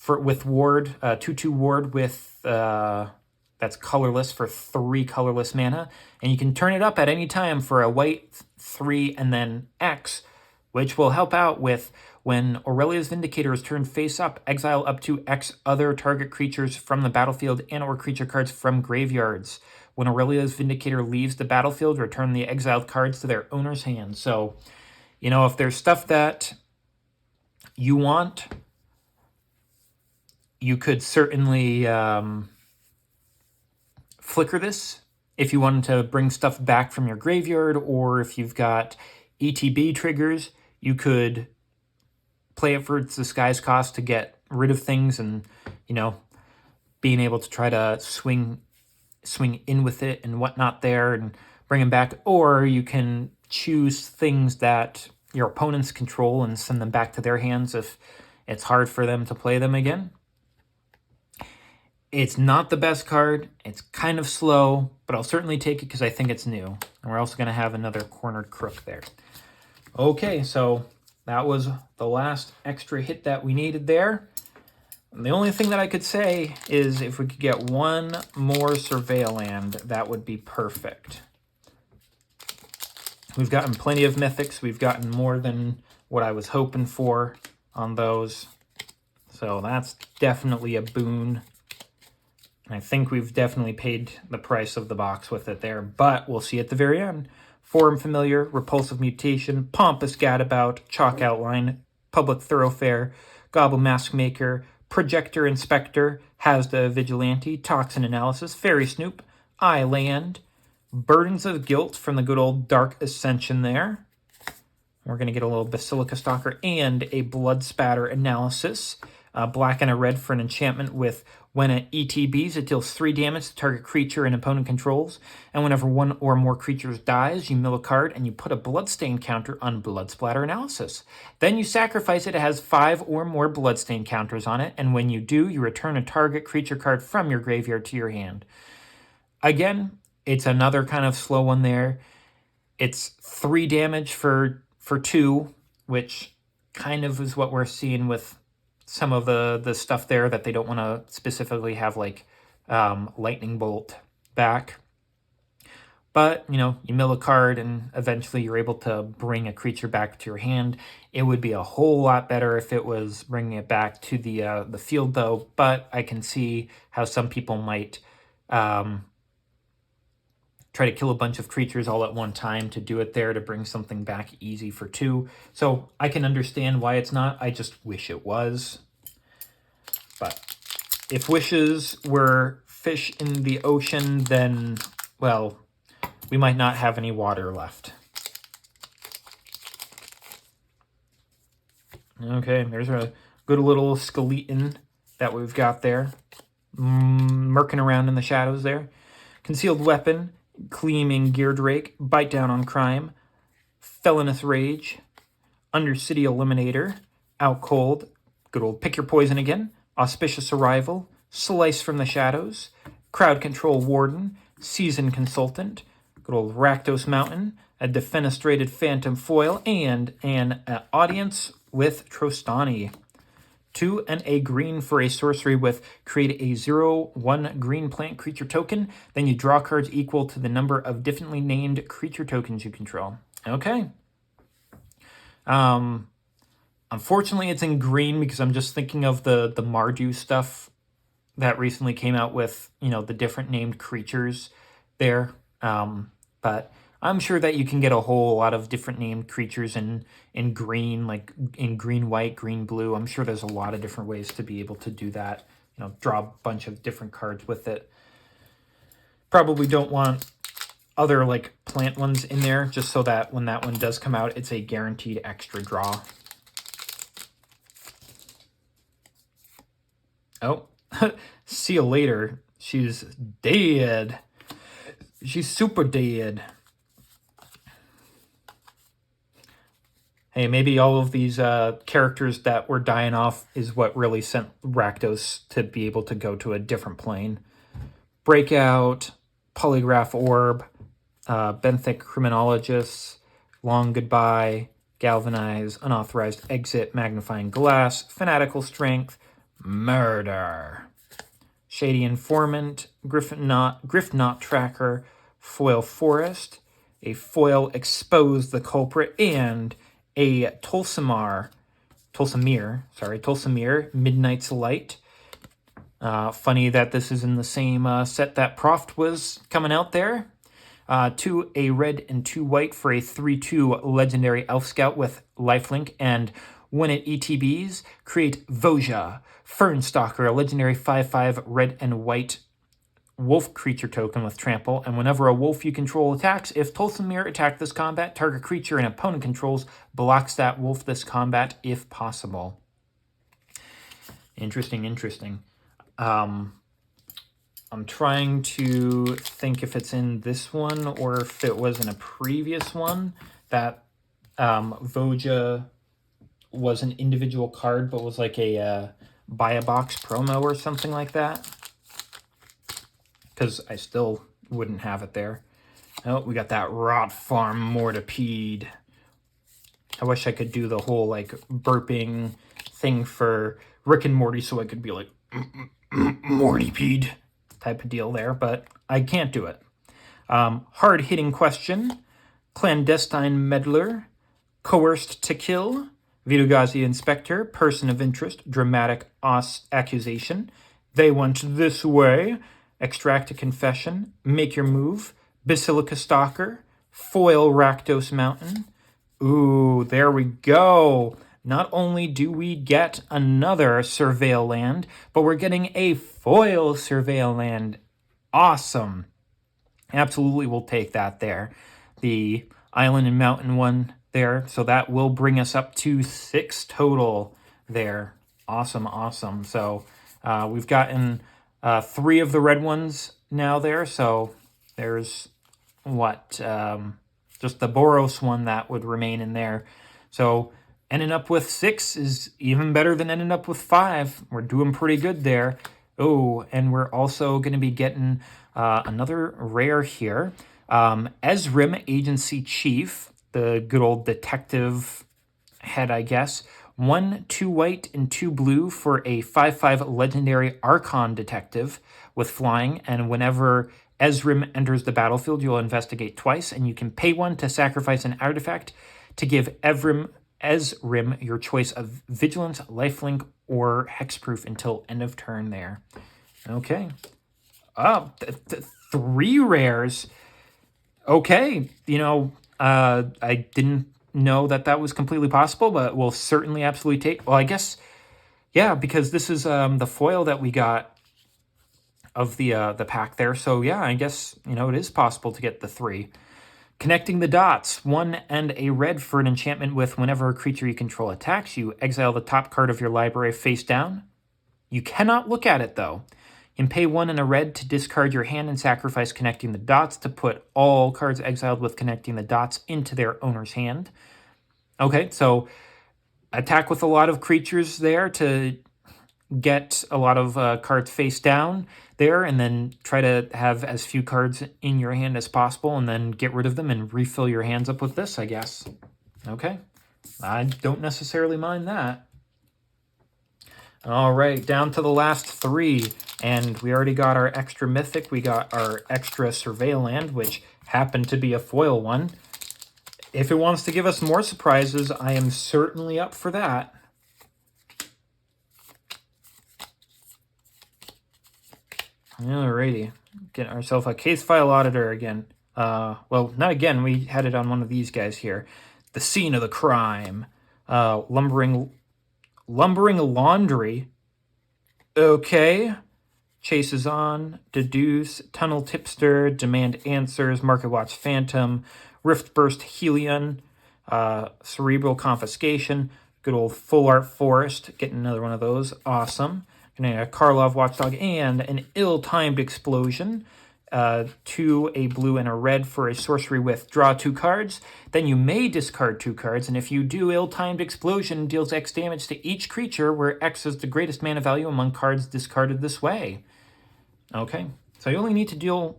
with ward, 2/2 ward with that's colorless for 3 colorless mana. And you can turn it up at any time for a white 3 and then X, which will help out with when Aurelia's Vindicator is turned face up, exile up to X other target creatures from the battlefield and or creature cards from graveyards. When Aurelia's Vindicator leaves the battlefield, return the exiled cards to their owner's hand. So, you know, if there's stuff that you want, you could certainly flicker this if you wanted to bring stuff back from your graveyard, or if you've got ETB triggers, you could play it for its disguise cost to get rid of things, and, you know, being able to try to swing in with it and whatnot there and bring them back. Or you can choose things that your opponents control and send them back to their hands if it's hard for them to play them again. It's not the best card. It's kind of slow, but I'll certainly take it because I think it's new. And we're also going to have another cornered crook there. Okay, so that was the last extra hit that we needed there. And the only thing that I could say is if we could get one more Surveil land, that would be perfect. We've gotten plenty of mythics. We've gotten more than what I was hoping for on those. So that's definitely a boon. And I think we've definitely paid the price of the box with it there, but we'll see at the very end. Forum Familiar, Repulsive Mutation, Pompous Gadabout, Chalk Outline, Public Thoroughfare, Gobble Mask Maker, Projector Inspector, Hasda Vigilante, Toxin Analysis, Fairy Snoop, I Land, Burdens of Guilt from the good old Dark Ascension there. We're going to get a little Basilica Stalker and a Blood Spatter Analysis. Black and a red for an enchantment with when it ETBs, it deals 3 damage to target creature and opponent controls. And whenever one or more creatures dies, you mill a card and you put a Bloodstain counter on Blood Splatter Analysis. Then you sacrifice it. It has 5 or more Bloodstain counters on it. And when you do, you return a target creature card from your graveyard to your hand. Again, it's another kind of slow one there. It's 3 damage for 2, which kind of is what we're seeing with some of the stuff there that they don't want to specifically have, like Lightning Bolt back. But, you know, you mill a card and eventually you're able to bring a creature back to your hand. It would be a whole lot better if it was bringing it back to the field, though. But I can see how some people might try to kill a bunch of creatures all at one time to do it there, to bring something back easy for 2. So I can understand why it's not. I just wish it was. But if wishes were fish in the ocean, then, well, we might not have any water left. Okay, there's a good little skeleton that we've got there. Murking around in the shadows there. Concealed Weapon, Gleaming Geardrake, Bite Down on Crime, Felonious Rage, Undercity Eliminator, Out Cold, good old Pick Your Poison again, Auspicious Arrival, Slice from the Shadows, Crowd Control Warden, Seasoned Consultant, good old Rakdos Mountain, a Defenestrated Phantom Foil, and an Audience with Trostani. 2 and a green for a sorcery with create a 0/1 green plant creature token. Then you draw cards equal to the number of differently named creature tokens you control. Okay. Unfortunately, it's in green because I'm just thinking of the Mardu stuff that recently came out with, you know, the different named creatures there. But I'm sure that you can get a whole lot of different named creatures in green, like in green, white, green, blue. I'm sure there's a lot of different ways to be able to do that. You know, draw a bunch of different cards with it. Probably don't want other, like, plant ones in there, just so that when that one does come out, it's a guaranteed extra draw. Oh, see you later. She's dead. She's super dead. Hey, maybe all of these characters that were dying off is what really sent Rakdos to be able to go to a different plane. Breakout, Polygraph Orb, Benthic Criminologist, Long Goodbye, Galvanize, Unauthorized Exit, Magnifying Glass, Fanatical Strength, Murder, Shady Informant, Griff Knot Tracker, Foil Forest, a Foil Expose the Culprit, and a Tolsamir, Midnight's Light. Funny that this is in the same set that Proft was coming out there. 2 a red and 2 white for a 3/2 legendary Elf Scout with lifelink, and when it ETBs, create Voja, Fernstalker, a legendary 5/5 red and white wolf creature token with trample, and whenever a wolf you control attacks, if Tolsimir attacked this combat, target creature an opponent controls blocks that wolf this combat if possible. Interesting, interesting. I'm trying to think if it's in this one or if it was in a previous one that Voja was an individual card but was like a buy a box promo or something like that. Because I still wouldn't have it there. Oh, we got that Rot Farm Mortipede. I wish I could do the whole like burping thing for Rick and Morty so I could be like Mortipede type of deal there, but I can't do it. Hard-hitting question. Clandestine Meddler. Coerced to Kill. Vidogazi Inspector. Person of Interest. Dramatic Accusation. They went this way. Extract a Confession. Make Your Move. Basilica Stalker. Foil Rakdos Mountain. Ooh, there we go. Not only do we get another Surveil land, but we're getting a foil Surveil land. Awesome. Absolutely, we'll take that there. The island and mountain one there. So that will bring us up to 6 total there. Awesome, awesome. So we've gotten 3 of the red ones now there. So there's what? Just the Boros one that would remain in there. So ending up with 6 is even better than ending up with 5. We're doing pretty good there. Oh, and we're also going to be getting another rare here. Ezrim, Agency Chief, the good old detective head, I guess. 1, 2 white, and 2 blue for a 5/5 legendary Archon detective with flying. And whenever Ezrim enters the battlefield, you'll investigate twice, and you can pay 1 to sacrifice an artifact to give Ezrim your choice of Vigilance, Lifelink, or Hexproof until end of turn there. Okay. 3 rares. Okay. I didn't know that was completely possible, but we'll certainly absolutely take... Well, I guess, yeah, because this is the foil that we got of the pack there. So, yeah, I guess, it is possible to get the 3. Connecting the Dots. 1 and a red for an enchantment with whenever a creature you control attacks you, exile the top card of your library face down. You cannot look at it, though. You can pay 1 and a red to discard your hand and sacrifice Connecting the Dots to put all cards exiled with Connecting the Dots into their owner's hand. Okay, so attack with a lot of creatures there to get a lot of cards face down there, and then try to have as few cards in your hand as possible, and then get rid of them and refill your hands up with this, I guess. Okay, I don't necessarily mind that. All right, down to the last 3, and we already got our extra mythic. We got our extra Surveil land, which happened to be a foil one. If it wants to give us more surprises, I am certainly up for that. Alrighty, get ourselves a case file auditor again. Well, not again, we had it on one of these guys here. The Scene of the Crime. Lumbering Laundry. Okay. Chases On. Deduce. Tunnel Tipster. Demand Answers. Market Watch Phantom. Rift Burst Helion. Cerebral Confiscation. Good old Full Art Forest. Getting another one of those. Awesome. A Karlov Watchdog and an Ill-Timed Explosion. 2, a blue, and a red for a sorcery with draw 2 cards. Then you may discard 2 cards, and if you do, Ill-Timed Explosion deals X damage to each creature, where X is the greatest mana value among cards discarded this way. Okay, so you only need to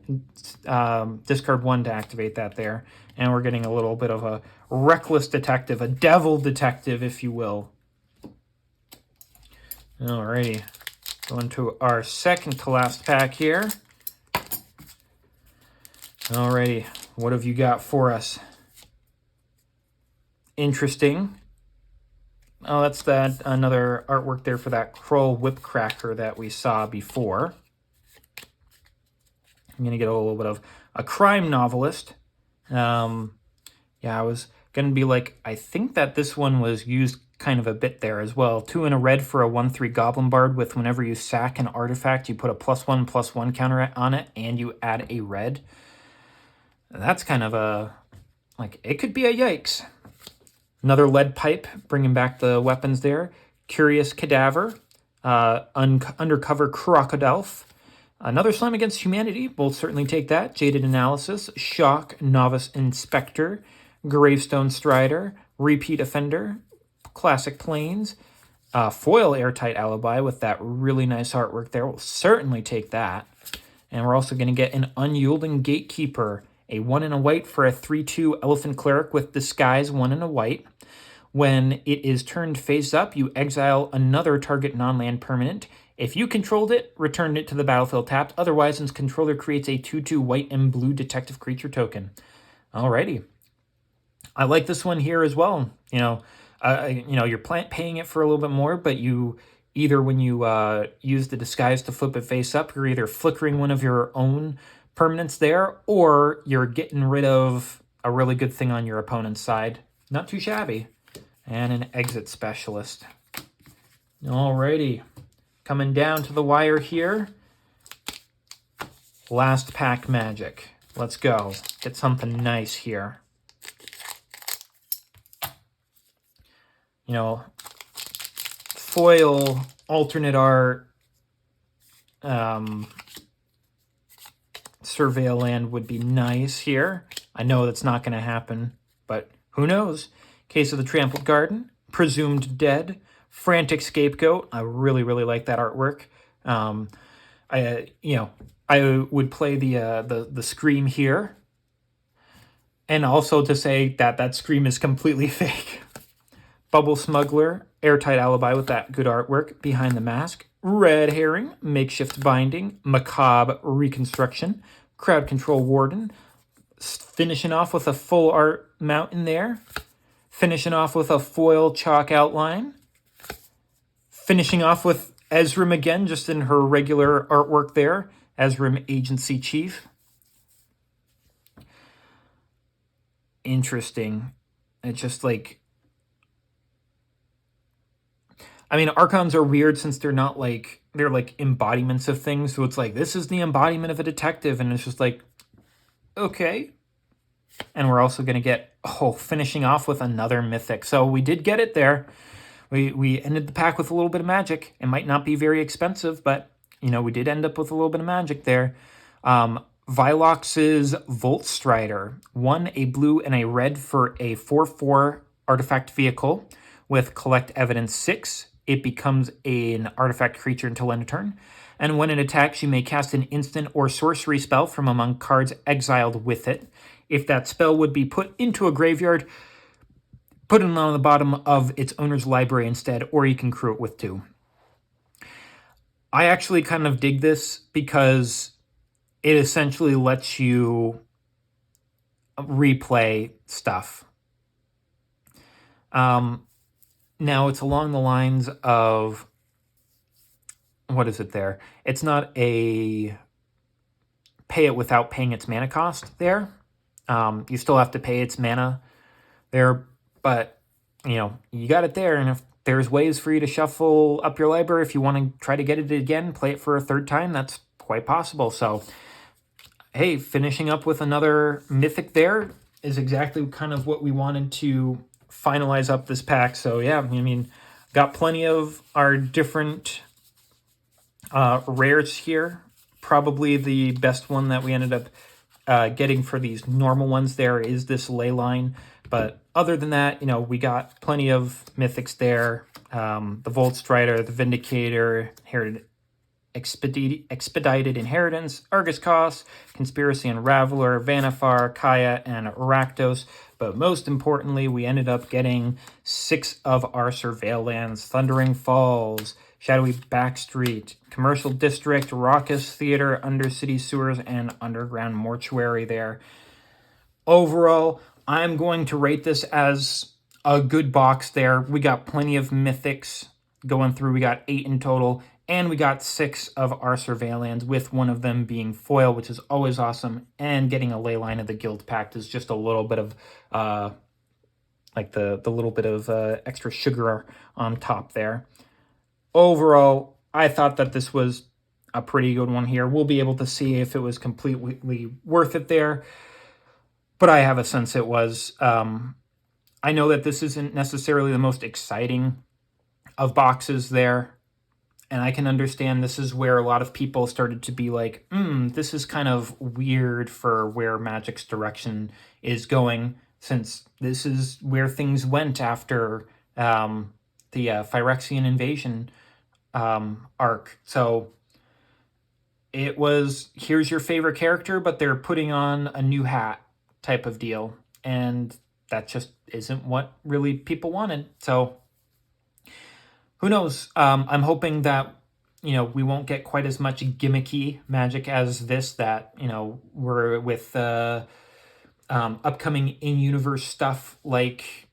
discard 1 to activate that there. And we're getting a little bit of a reckless detective, a devil detective, if you will. Alrighty. Going to our second to last pack here. Alrighty, what have you got for us? Interesting. Oh, that's another artwork there for that Kroll Whipcracker that we saw before. I'm going to get a little bit of a crime novelist. Yeah, I was going to be like, I think that this one was used kind of a bit there as well. 2 and a red for a 1/3 Goblin Bard with whenever you sack an artifact, you put a +1/+1 counter on it, and you add a red. That's kind of a, like, it could be a yikes. Another lead pipe, bringing back the weapons there. Curious Cadaver, Undercover Crocodile. Another Slam Against Humanity, we'll certainly take that. Jaded Analysis, Shock, Novice Inspector, Gravestone Strider, Repeat Offender, Classic Plains, Foil Airtight Alibi with that really nice artwork there. We'll certainly take that. And we're also going to get an Unyielding Gatekeeper, a 1 and a white for a 3/2 Elephant Cleric with Disguise, 1 and a white. When it is turned face up, you exile another target non-land permanent. If you controlled it, return it to the battlefield tapped. Otherwise, its controller creates a 2/2 white and blue detective creature token. Alrighty. I like this one here as well. You're paying it for a little bit more, but you either, when you use the disguise to flip it face up, you're either flickering one of your own permanents there, or you're getting rid of a really good thing on your opponent's side. Not too shabby. And an Exit Specialist. Alrighty. Coming down to the wire here. Last pack magic. Let's go. Get something nice here. Foil, alternate art, Surveil land would be nice here. I know that's not going to happen, but who knows? Case of the Trampled Garden, Presumed Dead, Frantic Scapegoat. I really, really like that artwork. I would play the Scream here. And also to say that Scream is completely fake. Bubble Smuggler, Airtight Alibi with that good artwork. Behind the Mask, Red Herring, Makeshift Binding, Macabre Reconstruction, Crowd Control Warden, finishing off with a full art mountain there, finishing off with a foil chalk outline, finishing off with Ezram again, just in her regular artwork there, Ezram Agency Chief. Interesting. It's just like, I mean, Archons are weird since they're not like, they're like embodiments of things. So it's like, this is the embodiment of a detective. And it's just like, okay. And we're also going to get, finishing off with another mythic. So we did get it there. We ended the pack with a little bit of magic. It might not be very expensive, but, we did end up with a little bit of magic there. Vilox's Volt Strider. 1, a blue and a red for a 4/4 artifact vehicle with Collect Evidence 6. It becomes an artifact creature until end of turn. And when it attacks, you may cast an instant or sorcery spell from among cards exiled with it. If that spell would be put into a graveyard, put it on the bottom of its owner's library instead, or you can crew it with 2. I actually kind of dig this because it essentially lets you replay stuff. Now, it's along the lines of, what is it there? It's not a pay it without paying its mana cost there. You still have to pay its mana there, but, you got it there, and if there's ways for you to shuffle up your library, if you want to try to get it again, play it for a 3rd time, that's quite possible. So, hey, finishing up with another mythic there is exactly kind of what we wanted to finalize up this pack. So yeah, got plenty of our different rares here. Probably the best one that we ended up getting for these normal ones there is this ley line. But other than that, we got plenty of mythics there. The Volt Strider, the Vindicator, Expedited Inheritance, Argus Kos, Conspiracy Unraveler, Vannifar, Kaya, and Rakdos. But most importantly, we ended up getting 6 of our Surveil lands: Thundering Falls, Shadowy Backstreet, Commercial District, Raucous Theater, Undercity Sewers, and Underground Mortuary there. Overall, I'm going to rate this as a good box there. We got plenty of mythics going through. We got 8 in total. And we got 6 of our Surveil lands, with one of them being foil, which is always awesome. And getting a Leyline of the Guild Pact is just a little bit of like the little bit of extra sugar on top there. Overall, I thought that this was a pretty good one here. We'll be able to see if it was completely worth it there, but I have a sense it was. I know that this isn't necessarily the most exciting of boxes there, and I can understand this is where a lot of people started to be like, this is kind of weird for where Magic's direction is going, since this is where things went after the Phyrexian invasion arc. So it was, here's your favorite character, but they're putting on a new hat type of deal. And that just isn't what really people wanted. So who knows? I'm hoping that, we won't get quite as much gimmicky Magic as this, that, we're with upcoming in-universe stuff like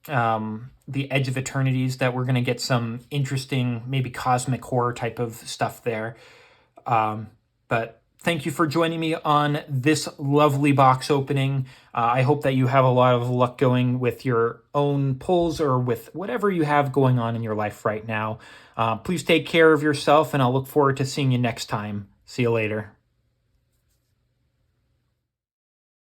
the Edge of Eternities, that we're going to get some interesting, maybe cosmic horror type of stuff there. But thank you for joining me on this lovely box opening. I hope that you have a lot of luck going with your own pulls or with whatever you have going on in your life right now. Please take care of yourself, and I'll look forward to seeing you next time. See you later.